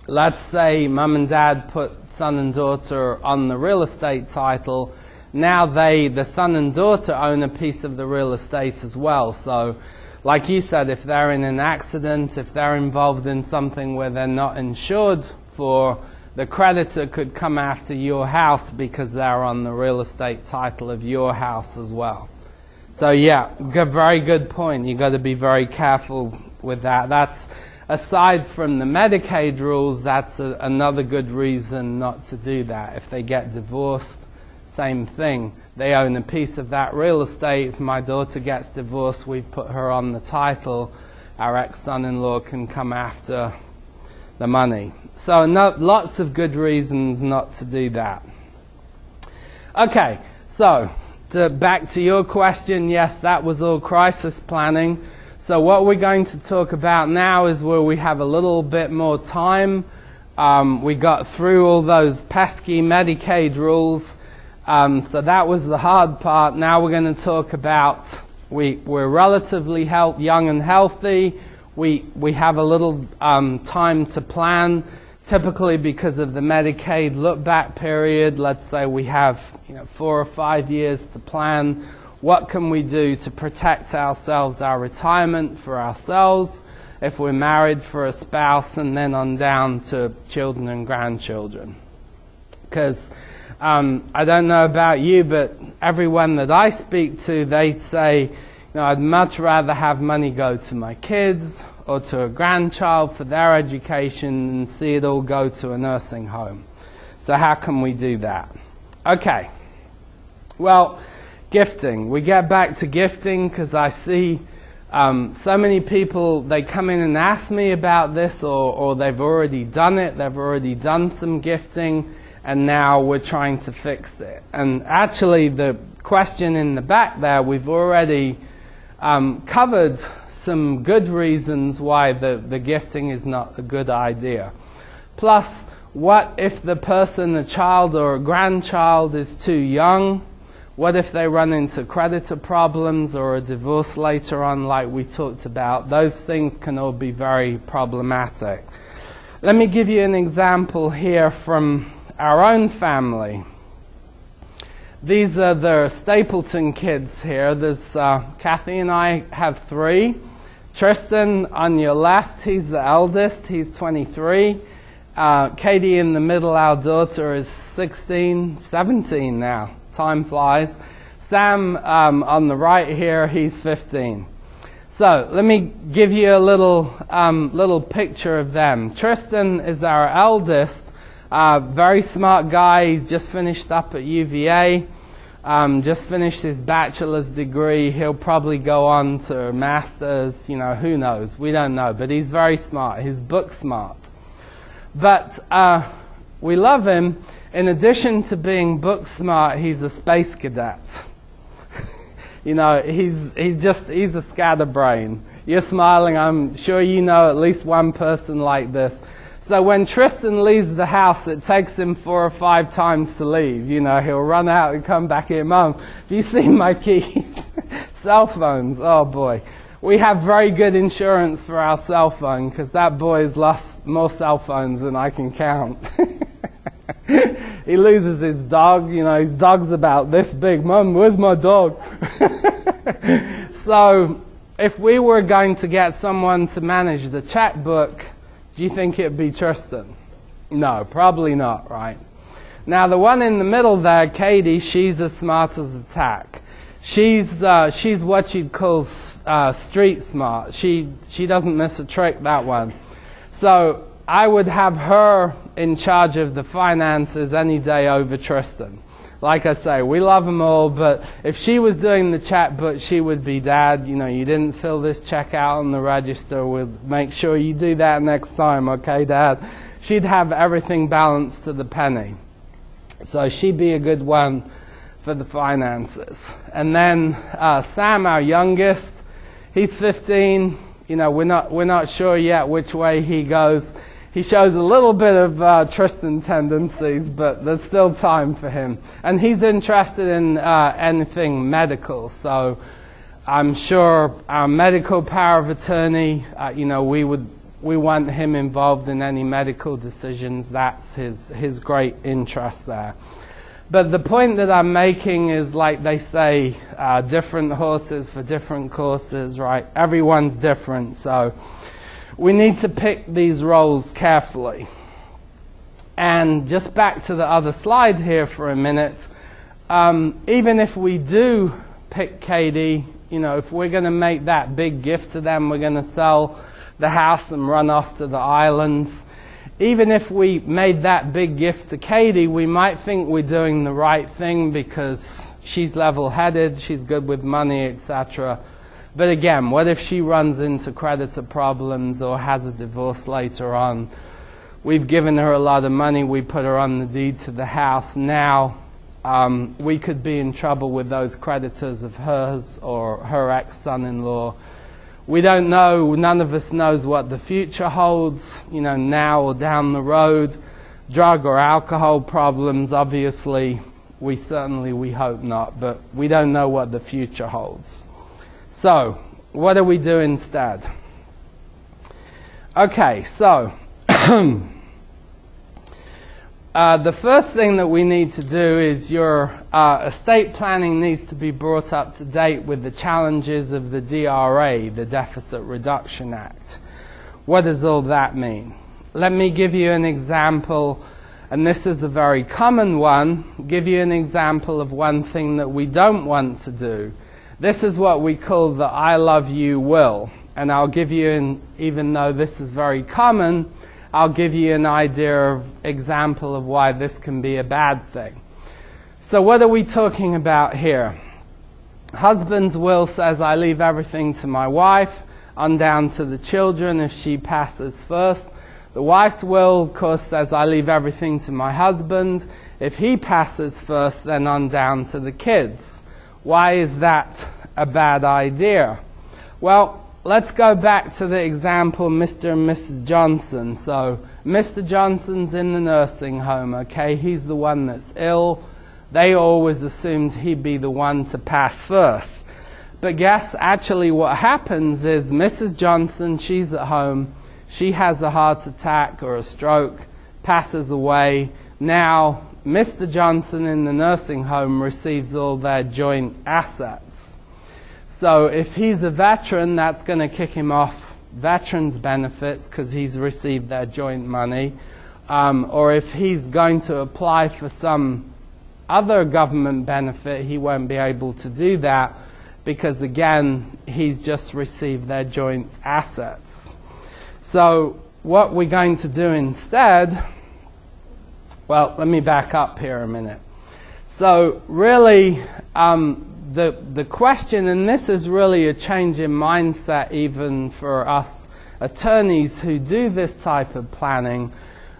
let's say mum and dad put son and daughter on the real estate title. Now the son and daughter own a piece of the real estate as well. So, like you said, if they're in an accident, if they're involved in something where they're not insured for, the creditor could come after your house because they're on the real estate title of your house as well. So yeah, very good point. You've got to be very careful with that. That's, aside from the Medicaid rules, that's another good reason not to do that. If they get divorced, same thing. They own a piece of that real estate. If my daughter gets divorced, we put her on the title. Our ex-son-in-law can come after the money. So lots of good reasons not to do that. Okay, so back to your question. Yes, that was all crisis planning. So what we're going to talk about now is where we have a little bit more time. We got through all those pesky Medicaid rules. So that was the hard part. Now we're going to talk about we're relatively young and healthy. We have a little time to plan. Typically, because of the Medicaid look-back period, let's say we have 4 or 5 years to plan. What can we do to protect ourselves, our retirement for ourselves, if we're married, for a spouse, and then on down to children and grandchildren? Because I don't know about you, but everyone that I speak to, they say, I'd much rather have money go to my kids or to a grandchild for their education and see it all go to a nursing home. So how can we do that? Okay. Well, gifting. We get back to gifting because I see so many people, they come in and ask me about this, or they've already done it. They've already done some gifting, and now we're trying to fix it. And actually, the question in the back there, we've already covered some good reasons why the gifting is not a good idea. Plus, what if the person, a child or a grandchild, is too young? What if they run into creditor problems or a divorce later on, like we talked about? Those things can all be very problematic. Let me give you an example here from our own family. These are the Stapleton kids here. There's Kathy and I have 3. Tristan on your left, he's the eldest, he's 23. Katie in the middle, our daughter, is 17 now. Time flies. Sam on the right here, he's 15. So let me give you a little picture of them. Tristan is our eldest, very smart guy. He's just finished up at UVA. Just finished his bachelor's degree. He'll probably go on to a master's, who knows? We don't know. But he's very smart. He's book smart. But we love him. In addition to being book smart, he's a space cadet. He's a scatterbrain. You're smiling. I'm sure you know at least one person like this. So when Tristan leaves the house, it takes him 4 or 5 times to leave. He'll run out and come back in. Mum, have you seen my keys? Cell phones, oh boy. We have very good insurance for our cell phone because that boy has lost more cell phones than I can count. he loses his dog. You know, his dog's about this big. Mum, where's my dog? So if we were going to get someone to manage the checkbook, do you think it'd be Tristan? No, probably not, right? Now the one in the middle there, Katie, she's as smart as a tack. She's what you'd call street smart. She doesn't miss a trick, that one. So I would have her in charge of the finances any day over Tristan. Like I say, we love them all, but if she was doing the checkbook, she would be, Dad, you know, you didn't fill this check out on the register. We'll make sure you do that next time, okay, Dad? She'd have everything balanced to the penny. So she'd be a good one for the finances. And then Sam, our youngest, he's 15. You know, we're not sure yet which way he goes. He shows a little bit of Tristan tendencies, but there's still time for him. And he's interested in anything medical. So I'm sure our medical power of attorney, you know, we want him involved in any medical decisions. That's his great interest there. But the point that I'm making is, like they say, different horses for different courses, right? Everyone's different, so we need to pick these roles carefully. And just back to the other slide here for a minute, even if we do pick Katie, you know, if we're going to make that big gift to them, we're going to sell the house and run off to the islands. Even if we made that big gift to Katie, we might think we're doing the right thing because she's level-headed, she's good with money, etc. But again, what if she runs into creditor problems or has a divorce later on? We've given her a lot of money, we put her on the deed to the house. Now we could be in trouble with those creditors of hers or her ex-son-in-law. We don't know, none of us knows what the future holds, you know, now or down the road. Drug or alcohol problems, obviously, we hope not, but we don't know what the future holds. So, what do we do instead? Okay, so the first thing that we need to do is your estate planning needs to be brought up to date with the challenges of the DRA, the Deficit Reduction Act. What does all that mean? Let me give you an example, and this is a very common one, give you an example of one thing that we don't want to do. This is what we call the I love you will, and I'll give you, even though this is very common, I'll give you an idea of example of why this can be a bad thing. So what are we talking about here? Husband's will says I leave everything to my wife, on down to the children if she passes first. The wife's will, of course, says I leave everything to my husband. If he passes first, then on down to the kids. Why is that a bad idea? Well, let's go back to the example Mr. and Mrs. Johnson. So Mr. Johnson's in the nursing home, okay? He's the one that's ill. They always assumed he'd be the one to pass first. But guess actually what happens is Mrs. Johnson, she's at home. She has a heart attack or a stroke, passes away. Now Mr. Johnson in the nursing home receives all their joint assets. So if he's a veteran, that's going to kick him off veterans benefits because he's received their joint money. Or if he's going to apply for some other government benefit, he won't be able to do that because, again, he's just received their joint assets. So what we're going to do instead, well, let me back up here a minute. So really, the question, and this is really a change in mindset even for us attorneys who do this type of planning.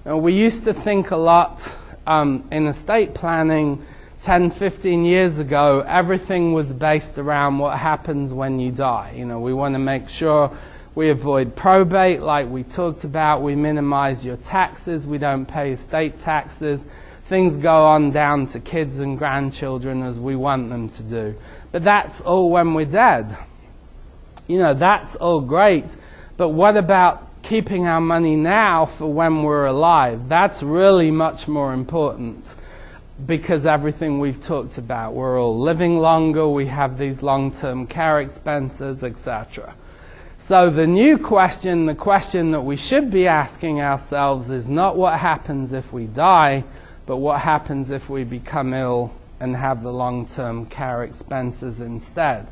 We used to think a lot in estate planning 10, 15 years ago, everything was based around what happens when you die. You know, we want to make sure we avoid probate like we talked about, we minimize your taxes, we don't pay estate taxes. Things go on down to kids and grandchildren as we want them to do. But that's all when we're dead. You know, that's all great. But what about keeping our money now for when we're alive? That's really much more important. because everything we've talked about. We're all living longer, we have these long-term care expenses, etc. So the new question, the question that we should be asking ourselves is not what happens if we die, but what happens if we become ill and have the long-term care expenses instead.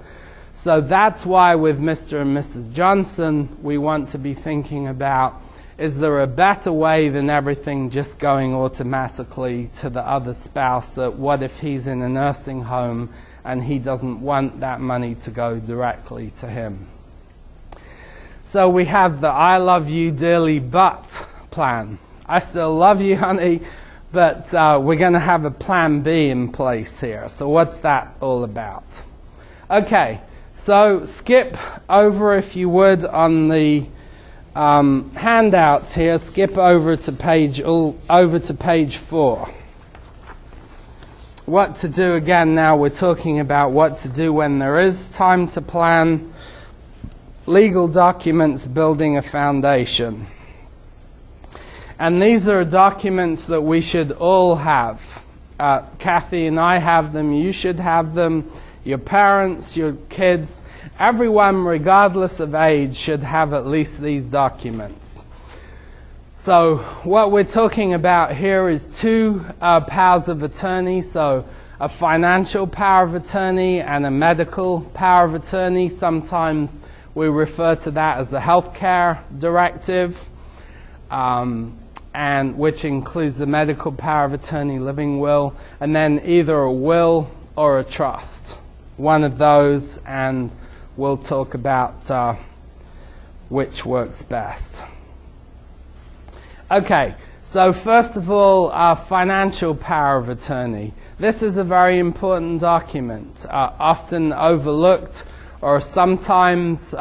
So that's why with Mr. and Mrs. Johnson, we want to be thinking about, is there a better way than everything just going automatically to the other spouse? What if he's in a nursing home and he doesn't want that money to go directly to him? So we have the I love you dearly but plan. I still love you, honey, but we're going to have a plan B in place here. So what's that all about? Okay, so skip over, if you would, on the handouts here, skip over to page 4. What to do again now, we're talking about what to do when there is time to plan. Legal documents building a foundation. And these are documents that we should all have. Kathy and I have them, you should have them, your parents, your kids. Everyone, regardless of age, should have at least these documents. So what we're talking about here is 2 powers of attorney, so a financial power of attorney and a medical power of attorney. Sometimes we refer to that as the healthcare directive, and which includes the medical power of attorney, living will, and then either a will or a trust. One of those, and we'll talk about which works best. Okay, so first of all, financial power of attorney. This is a very important document, often overlooked, or sometimes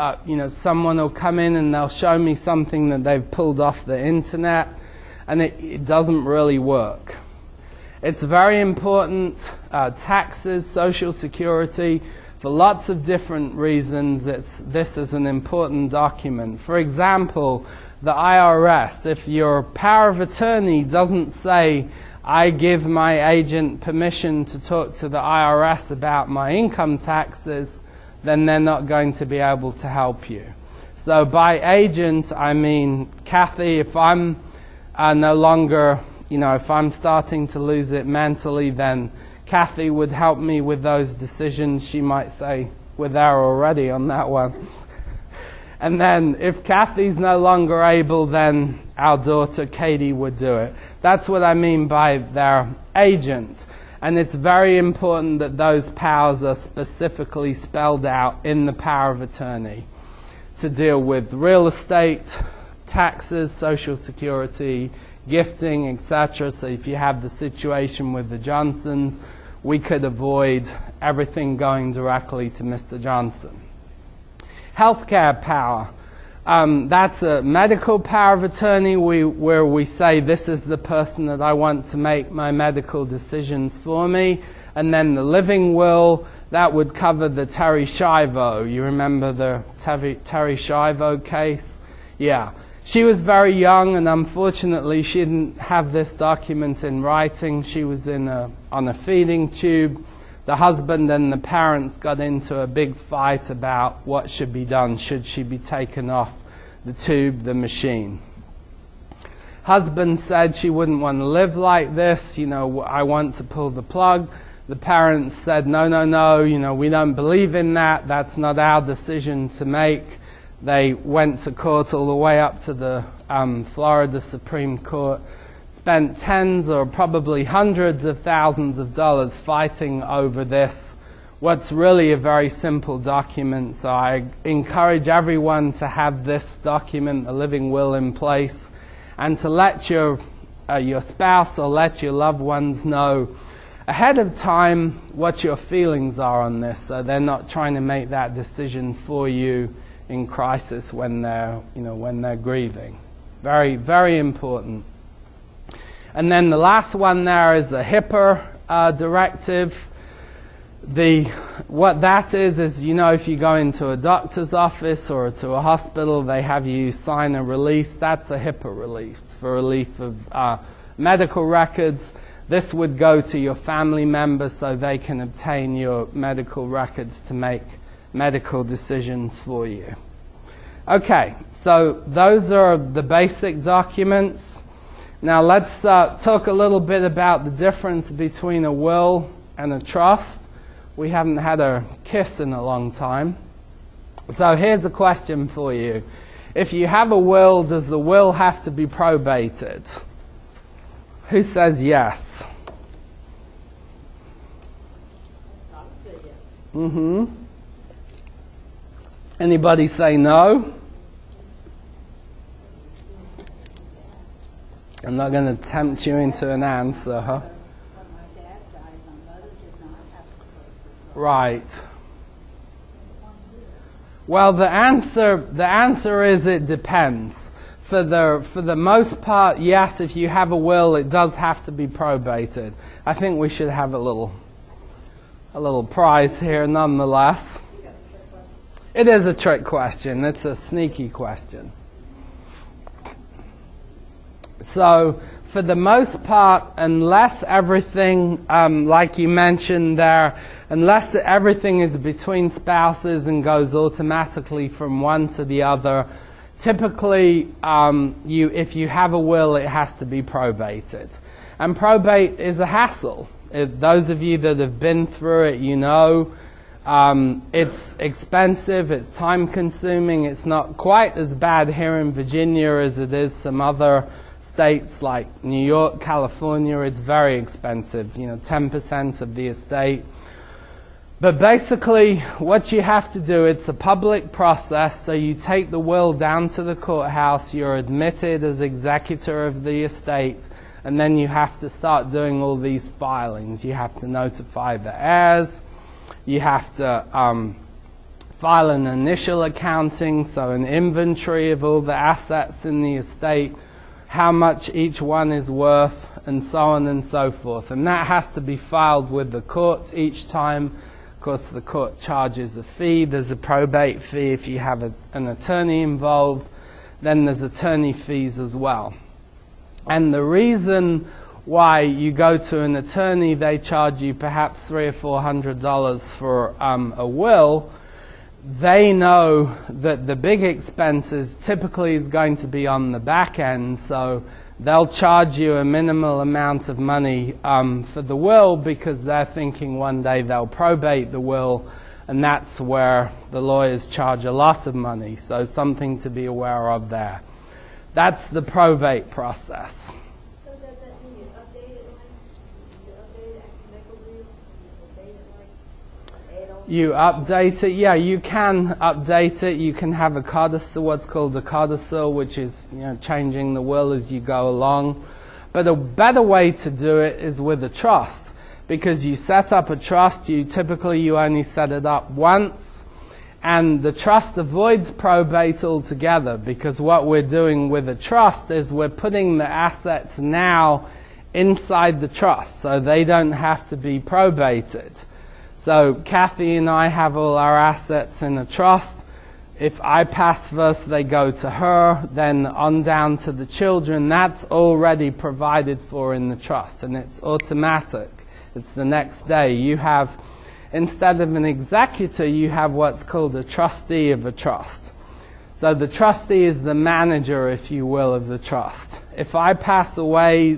someone will come in and they'll show me something that they've pulled off the internet, and it doesn't really work. It's very important, taxes, Social Security, for lots of different reasons. This is an important document. For example, the IRS, if your power of attorney doesn't say, I give my agent permission to talk to the IRS about my income taxes, then they're not going to be able to help you. So by agent, I mean, Kathy, if I'm no longer, if I'm starting to lose it mentally, then Kathy would help me with those decisions. She might say, we're there already on that one. And then if Kathy's no longer able, then our daughter Katie would do it. That's what I mean by their agent. And it's very important that those powers are specifically spelled out in the power of attorney to deal with real estate, taxes, Social Security, gifting, etc. So if you have the situation with the Johnsons, we could avoid everything going directly to Mr. Johnson. Healthcare power. That's a medical power of attorney where we say this is the person that I want to make my medical decisions for me. And then the living will, that would cover the Terry Schiavo. You remember the Terry Schiavo case? Yeah. She was very young, and unfortunately she didn't have this document in writing. She was on a feeding tube. The husband and the parents got into a big fight about what should be done. Should she be taken off the tube, the machine? Husband said she wouldn't want to live like this. I want to pull the plug. The parents said, no, we don't believe in that. That's not our decision to make. They went to court all the way up to the Florida Supreme Court, spent tens or probably hundreds of thousands of dollars fighting over this, what's really a very simple document. So I encourage everyone to have this document, a living will, in place, and to let your spouse or let your loved ones know ahead of time what your feelings are on this, so they're not trying to make that decision for you in crisis when they're grieving. Very, very important. And then the last one there is the HIPAA directive. What that is if you go into a doctor's office or to a hospital, they have you sign a release. That's a HIPAA release for relief of medical records. this would go to your family members so they can obtain your medical records to make medical decisions for you. Okay, so those are the basic documents. Now let's talk a little bit about the difference between a will and a trust. We haven't had a kiss in a long time. So here's a question for you. If you have a will, does the will have to be probated? Who says yes? I would say yes. Mm-hmm. Anybody say no? I'm not going to tempt you into an answer, huh? When my dad died, my mother did not have to pay for Right. Well, the answer is it depends. For the most part, yes, if you have a will, it does have to be probated. I think we should have a little prize here nonetheless. It is a trick question. It's a sneaky question. So, for the most part, unless everything, like you mentioned there, unless everything is between spouses and goes automatically from one to the other, typically, if you have a will, it has to be probated. And probate is a hassle. Those of you that have been through it, you know, it's expensive, it's time-consuming, it's not quite as bad here in Virginia as it is some other states like New York, California. It's very expensive, 10% of the estate. But basically, what you have to do, it's a public process, so you take the will down to the courthouse, you're admitted as executor of the estate, and then you have to start doing all these filings. You have to notify the heirs, you have to file an initial accounting, so an inventory of all the assets in the estate, how much each one is worth, and so on and so forth. And that has to be filed with the court each time. Of course, the court charges a fee. There's a probate fee if you have an attorney involved. Then there's attorney fees as well. And the reason why you go to an attorney, they charge you perhaps $300 or $400 for a will. They know that the big expenses typically is going to be on the back end, so they'll charge you a minimal amount of money for the will because they're thinking one day they'll probate the will, and that's where the lawyers charge a lot of money, so something to be aware of there. That's the probate process. So does that mean you update it like, you update it after you make a will? You update it like, add on? You update it, yeah, you can update it. You can have a codicil, what's called a codicil, which is changing the will as you go along. But a better way to do it is with a trust, because you set up a trust. You only set it up once, and the trust avoids probate altogether, because what we're doing with a trust is we're putting the assets now inside the trust, so they don't have to be probated. So Kathy and I have all our assets in a trust. If I pass first, they go to her, then on down to the children. That's already provided for in the trust, and it's automatic. It's the next day. You have, instead of an executor, you have what's called a trustee of a trust. So the trustee is the manager, if you will, of the trust. If I pass away,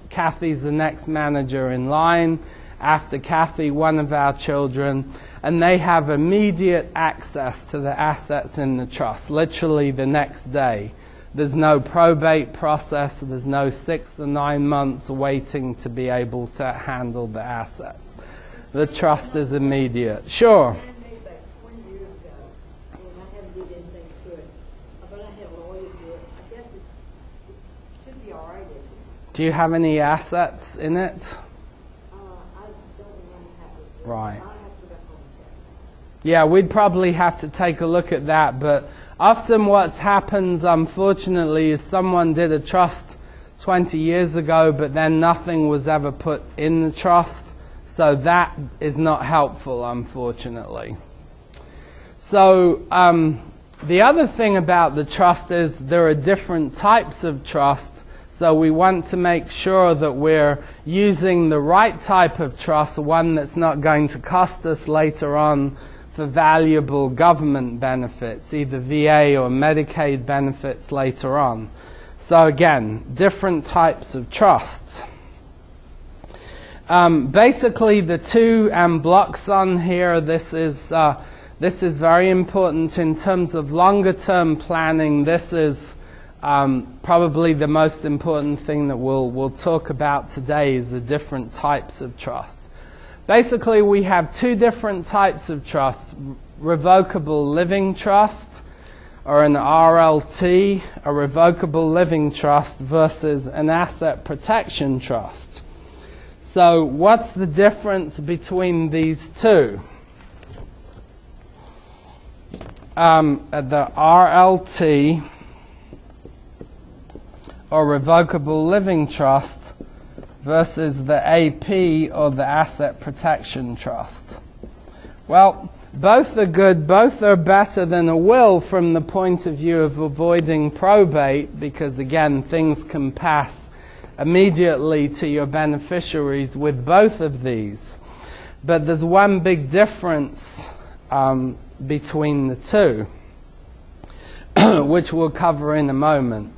Kathy's the next manager in line. After Kathy, one of our children, and they have immediate access to the assets in the trust, literally the next day. There's no probate process, there's no 6 or 9 months waiting to be able to handle the assets. The trust is immediate. Sure. Mine made back 20 years ago, and I haven't did anything to it. But I have lawyers do it. I guess it should be all right. Do you have any assets in it? I don't remember how it was. Right. I have to go back home and check. Yeah, we'd probably have to take a look at that, but often what happens, unfortunately, is someone did a trust 20 years ago, but then nothing was ever put in the trust, so that is not helpful, unfortunately. So the other thing about the trust is there are different types of trust. So we want to make sure that we're using the right type of trust, one that's not going to cost us later on for valuable government benefits, either VA or Medicaid benefits later on. So again, different types of trusts. Basically, the two blocks on here, this is very important in terms of longer-term planning. This is probably the most important thing that we'll talk about today, is the different types of trust. Basically, we have two different types of trusts: revocable living trust, or an RLT, a revocable living trust, versus an asset protection trust. So what's the difference between these two? The RLT, or revocable living trust, versus the AP, or the asset protection trust. Well, both are good, both are better than a will from the point of view of avoiding probate, because again, things can pass immediately to your beneficiaries with both of these. But there's one big difference between the two, which we'll cover in a moment.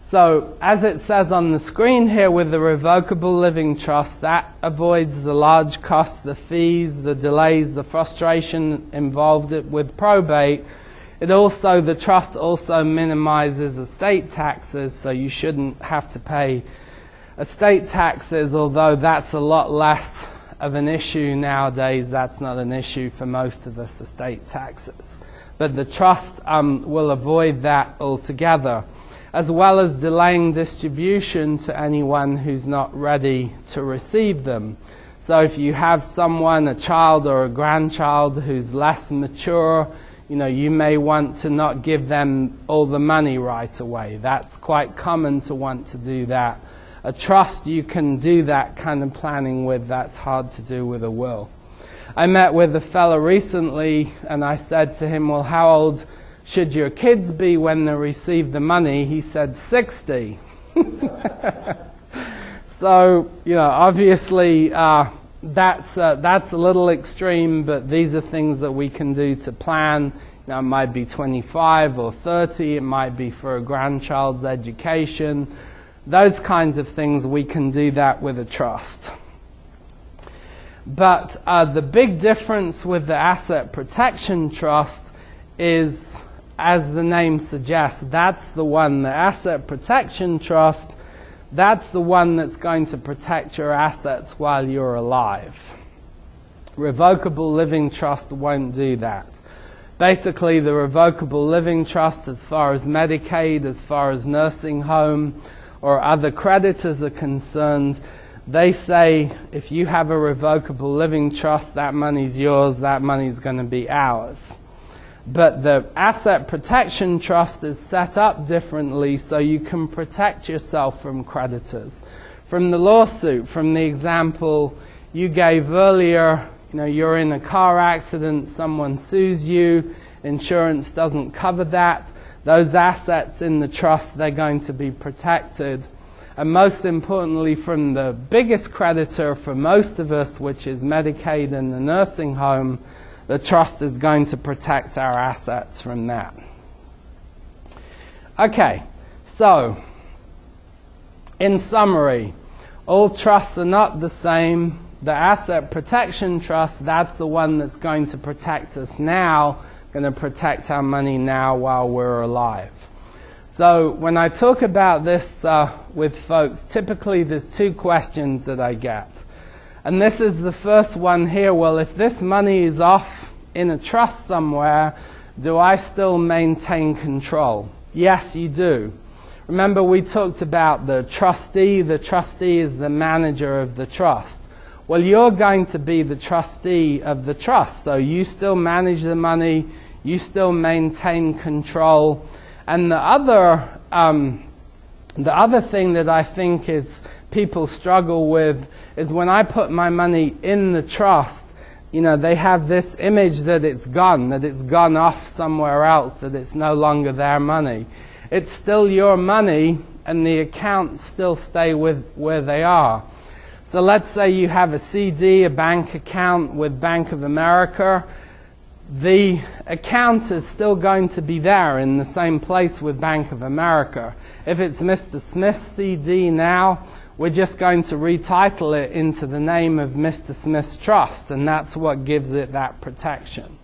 So, as it says on the screen here, with the revocable living trust, that avoids the large costs, the fees, the delays, the frustration involved with probate. The trust also minimizes estate taxes, so you shouldn't have to pay estate taxes, although that's a lot less of an issue nowadays. That's not an issue for most of us, estate taxes. But the trust will avoid that altogether, as well as delaying distribution to anyone who's not ready to receive them. So if you have someone, a child or a grandchild, who's less mature, you may want to not give them all the money right away. That's quite common to want to do that. A trust you can do that kind of planning with. That's hard to do with a will. I met with a fellow recently, and I said to him, well, how old should your kids be when they receive the money? He said 60. So, obviously that's a little extreme, but these are things that we can do to plan. It might be 25 or 30. It might be for a grandchild's education. Those kinds of things, we can do that with a trust. But the big difference with the asset protection trust is, as the name suggests, that's the one, the asset protection trust, that's the one that's going to protect your assets while you're alive. Revocable living trust won't do that. Basically, the revocable living trust, as far as Medicaid, as far as nursing home, or other creditors are concerned, they say if you have a revocable living trust, that money's yours, that money's going to be ours. But the asset protection trust is set up differently, so you can protect yourself from creditors. From the lawsuit, from the example you gave earlier, you're in a car accident, someone sues you, insurance doesn't cover that. Those assets in the trust, they're going to be protected. And most importantly, from the biggest creditor for most of us, which is Medicaid and the nursing home, the trust is going to protect our assets from that. Okay, so in summary, all trusts are not the same. The asset protection trust, that's the one that's going to protect us now, going to protect our money now while we're alive. So when I talk about this with folks, typically there's two questions that I get. And this is the first one here. Well, if this money is off in a trust somewhere, do I still maintain control? Yes, you do. Remember, we talked about the trustee. The trustee is the manager of the trust. Well, you're going to be the trustee of the trust, so you still manage the money, you still maintain control. And the other thing that I think is people struggle with is when I put my money in the trust, they have this image that it's gone off somewhere else, that it's no longer their money. It's still your money, and the accounts still stay with where they are. So let's say you have a CD, a bank account with Bank of America. The account is still going to be there in the same place with Bank of America. If it's Mr. Smith's CD now, we're just going to retitle it into the name of Mr. Smith's Trust, and that's what gives it that protection.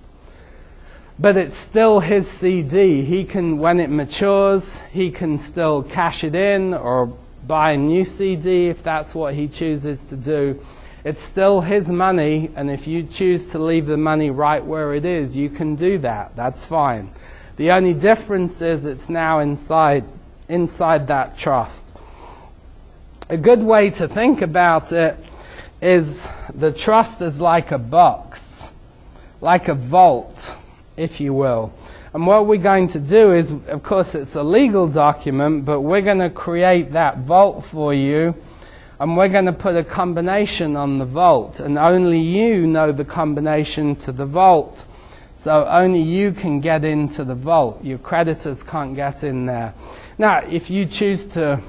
But it's still his CD. He can, when it matures, he can still cash it in or buy a new CD if that's what he chooses to do. It's still his money, and if you choose to leave the money right where it is, you can do that. That's fine. The only difference is it's now inside that trust. A good way to think about it is the trust is like a box, like a vault, if you will. And what we're going to do is, of course, it's a legal document, but we're going to create that vault for you, and we're going to put a combination on the vault, and only you know the combination to the vault. So only you can get into the vault. Your creditors can't get in there. Now, if you choose to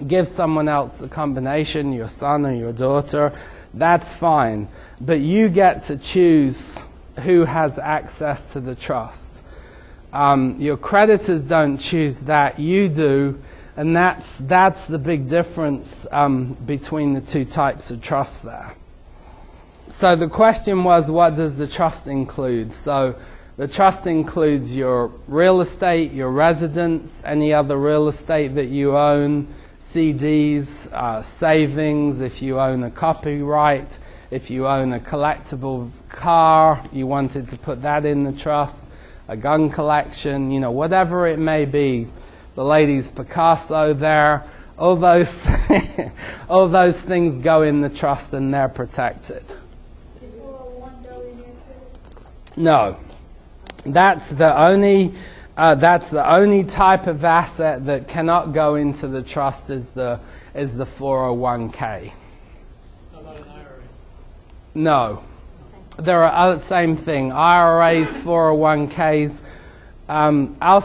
give someone else the combination, your son or your daughter, that's fine. But you get to choose who has access to the trust. Your creditors don't choose that, you do, and that's the big difference between the two types of trust there. So the question was, what does the trust include? So the trust includes your real estate, your residence, any other real estate that you own, CDs, savings, if you own a copyright, if you own a collectible car, you wanted to put that in the trust, a gun collection, you know, whatever it may be. The lady's Picasso there, all those, all those things go in the trust and they're protected. No, that's the only type of asset that cannot go into the trust is the 401k. How about an IRA? No. There are same thing. IRAs, 401ks. I'll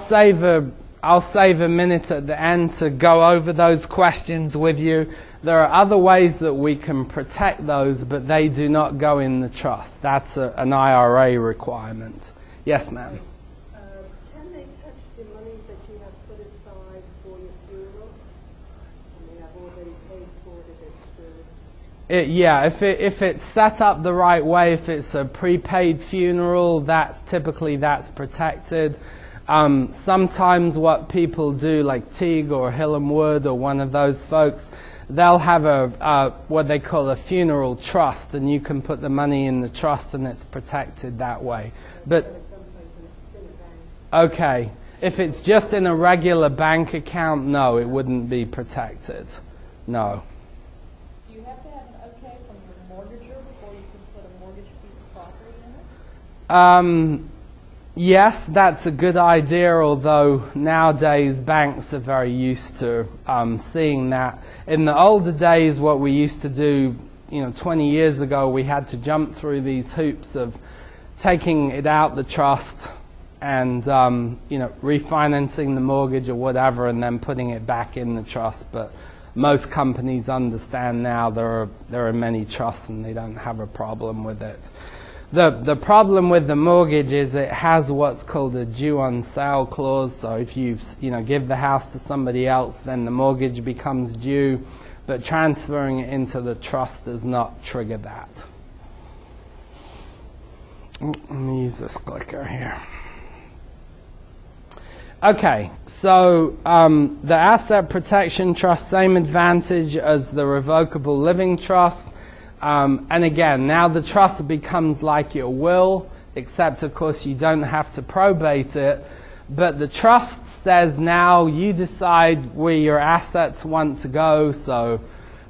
save a minute at the end to go over those questions with you. There are other ways that we can protect those, but they do not go in the trust. That's an IRA requirement. Yes, ma'am. Can they touch the money that you have put aside for your funeral? I mean, I've already paid for it. Yeah, if it's set up the right way, if it's a prepaid funeral, that's protected. Sometimes what people do, like Teague or Hillam Wood or one of those folks, they'll have a what they call a funeral trust, and you can put the money in the trust and it's protected that way. But okay, if it's just in a regular bank account, no, it wouldn't be protected. No. Do you have to have an okay from your mortgager before you can put a mortgage piece of property in it? Yes, that's a good idea, although nowadays banks are very used to seeing that. In the older days, what we used to do, 20 years ago, we had to jump through these hoops of taking it out the trust and, refinancing the mortgage or whatever and then putting it back in the trust. But most companies understand now there are many trusts and they don't have a problem with it. The problem with the mortgage is it has what's called a due on sale clause. So if you give the house to somebody else, then the mortgage becomes due. But transferring it into the trust does not trigger that. Let me use this clicker here. Okay, so the asset protection trust, same advantage as the revocable living trust. And again, now the trust becomes like your will, except of course you don't have to probate it. But the trust says now you decide where your assets want to go. So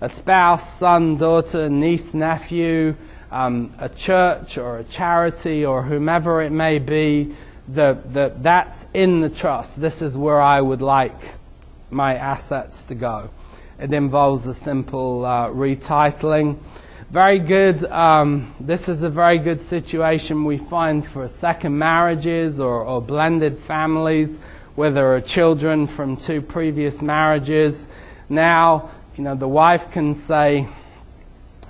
a spouse, son, daughter, niece, nephew, a church or a charity or whomever it may be, that's in the trust. This is where I would like my assets to go. It involves a simple retitling. Very good. This is a very good situation we find for second marriages or blended families where there are children from 2 previous marriages. Now, the wife can say,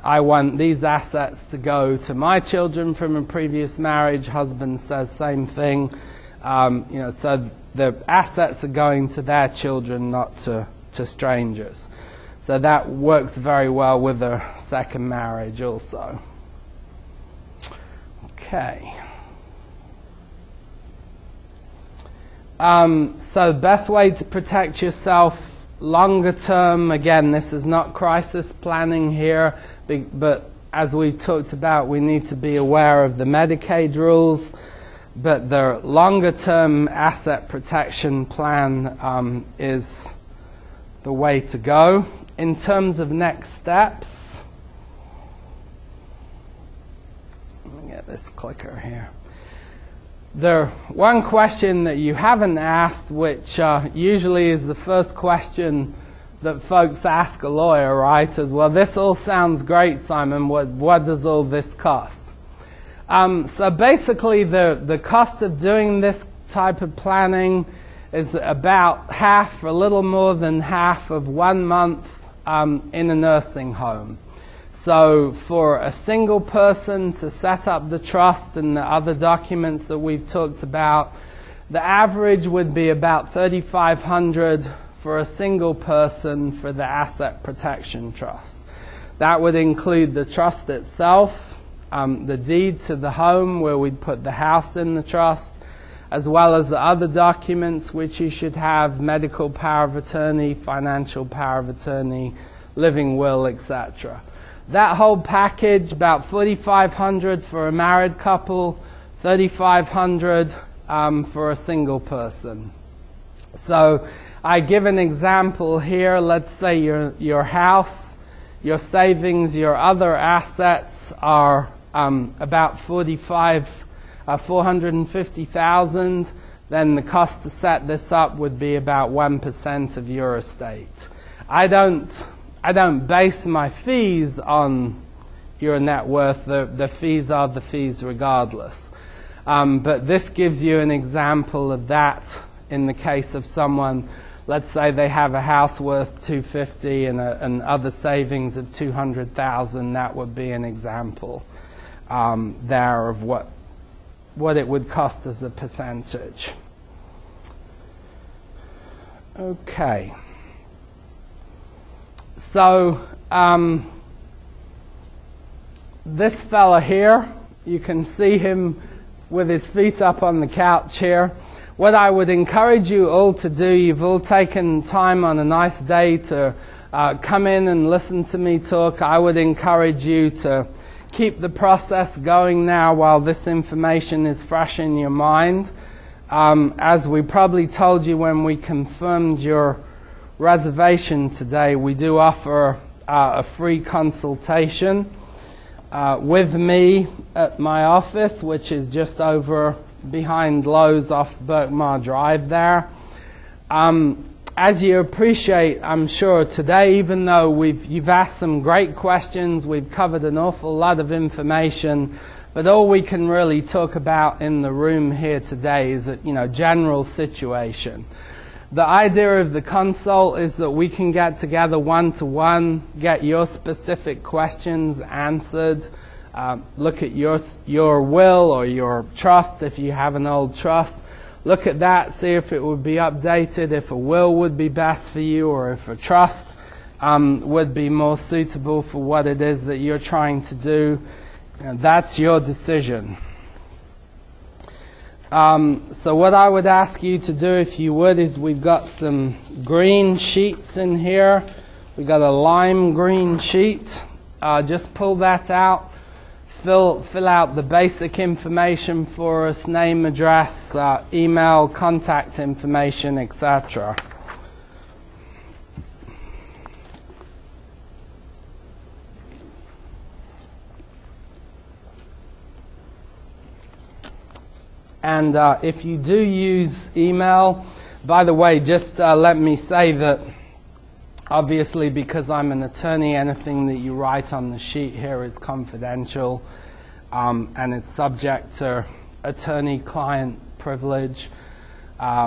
I want these assets to go to my children from a previous marriage. Husband says same thing. So the assets are going to their children, not to strangers. So that works very well with a second marriage also. Okay. So the best way to protect yourself longer term, again, this is not crisis planning here, but as we talked about, we need to be aware of the Medicaid rules, but the longer term asset protection plan is the way to go. In terms of next steps, let me get this clicker here. One question that you haven't asked, which usually is the first question that folks ask a lawyer, right, is, well, this all sounds great, Simon, what does all this cost? So basically the cost of doing this type of planning is about half, a little more than half of 1 month in a nursing home. So for a single person to set up the trust and the other documents that we've talked about, the average would be about $3,500 for a single person for the asset protection trust. That would include the trust itself, the deed to the home where we'd put the house in the trust, as well as the other documents which you should have: medical power of attorney, financial power of attorney, living will, etc. That whole package, about $4,500 for a married couple, $3,500 for a single person. So I give an example here. Let's say your house, your savings, your other assets are about $450,000. Then the cost to set this up would be about 1% of your estate. I don't base my fees on your net worth. The fees are the fees regardless. But this gives you an example of that in the case of someone, let's say they have a house worth $250,000 and other savings of $200,000. That would be an example there of what it would cost as a percentage. Okay. So this fella here, you can see him with his feet up on the couch here. What I would encourage you all to do, you've all taken time on a nice day to come in and listen to me talk. I would encourage you to keep the process going now while this information is fresh in your mind. As we probably told you when we confirmed your reservation today, we do offer a free consultation with me at my office, which is just over behind Lowe's off Berkmar Drive there. As you appreciate, I'm sure, today, even though you've asked some great questions, we've covered an awful lot of information, but all we can really talk about in the room here today is a general situation. The idea of the consult is that we can get together one-to-one, get your specific questions answered, look at your will or your trust if you have an old trust. Look at that, see if it would be updated, if a will would be best for you, or if a trust would be more suitable for what it is that you're trying to do. That's your decision. So what I would ask you to do, if you would, is we've got some green sheets in here. We've got a lime green sheet. Just pull that out. Fill out the basic information for us: name, address, email, contact information, etc. And if you do use email, by the way, just let me say that obviously, because I'm an attorney, anything that you write on the sheet here is confidential, and it's subject to attorney-client privilege.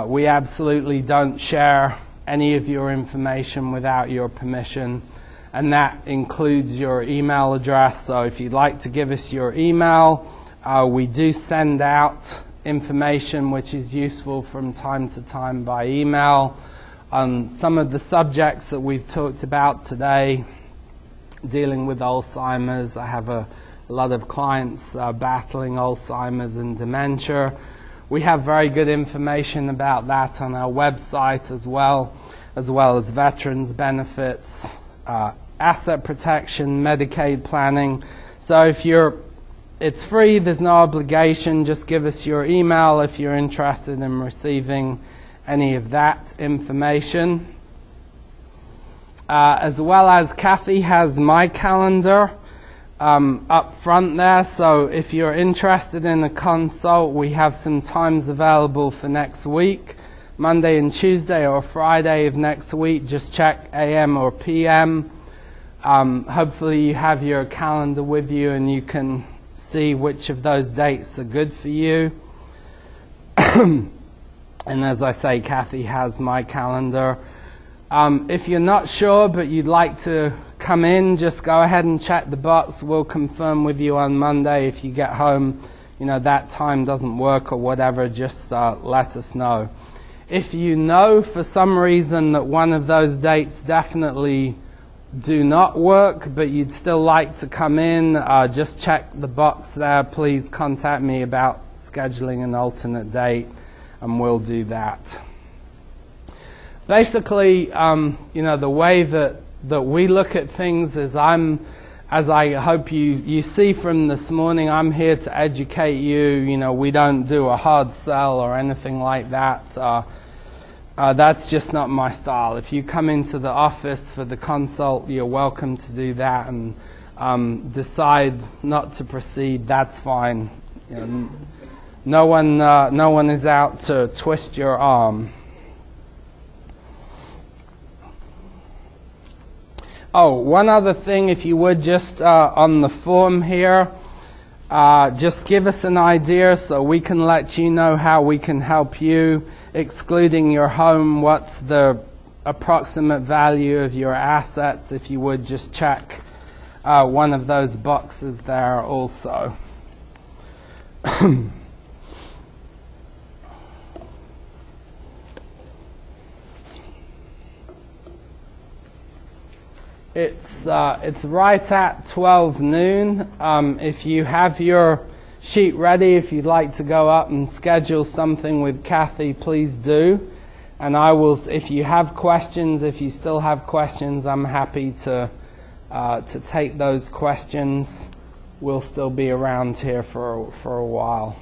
We absolutely don't share any of your information without your permission, and that includes your email address. So if you'd like to give us your email, we do send out information which is useful from time to time by email on some of the subjects that we've talked about today, dealing with Alzheimer's. I have a lot of clients battling Alzheimer's and dementia. We have very good information about that on our website as well as veterans benefits, asset protection, Medicaid planning. So it's free, there's no obligation. Just give us your email if you're interested in receiving any of that information. As well as Kathy has my calendar up front there, so if you're interested in a consult, we have some times available for next week, Monday and Tuesday or Friday of next week. Just check AM or PM. Hopefully you have your calendar with you and you can see which of those dates are good for you. And as I say, Kathy has my calendar. If you're not sure but you'd like to come in, just go ahead and check the box. We'll confirm with you on Monday. If you get home, that time doesn't work or whatever, just let us know. If you know for some reason that one of those dates definitely do not work, but you'd still like to come in, just check the box there. Please contact me about scheduling an alternate date, and we'll do that. Basically, the way that we look at things is as I hope you see from this morning, I'm here to educate you. We don't do a hard sell or anything like that. That's just not my style. If you come into the office for the consult, you're welcome to do that, and decide not to proceed, that's fine. No one is out to twist your arm. Oh, one other thing, if you would, just on the form here, just give us an idea so we can let you know how we can help you. Excluding your home, what's the approximate value of your assets? If you would, just check one of those boxes there also. It's right at 12 noon. If you have your sheet ready, if you'd like to go up and schedule something with Kathy, please do. And I will, if you have questions, if you still have questions, I'm happy to take those questions. We'll still be around here for a while.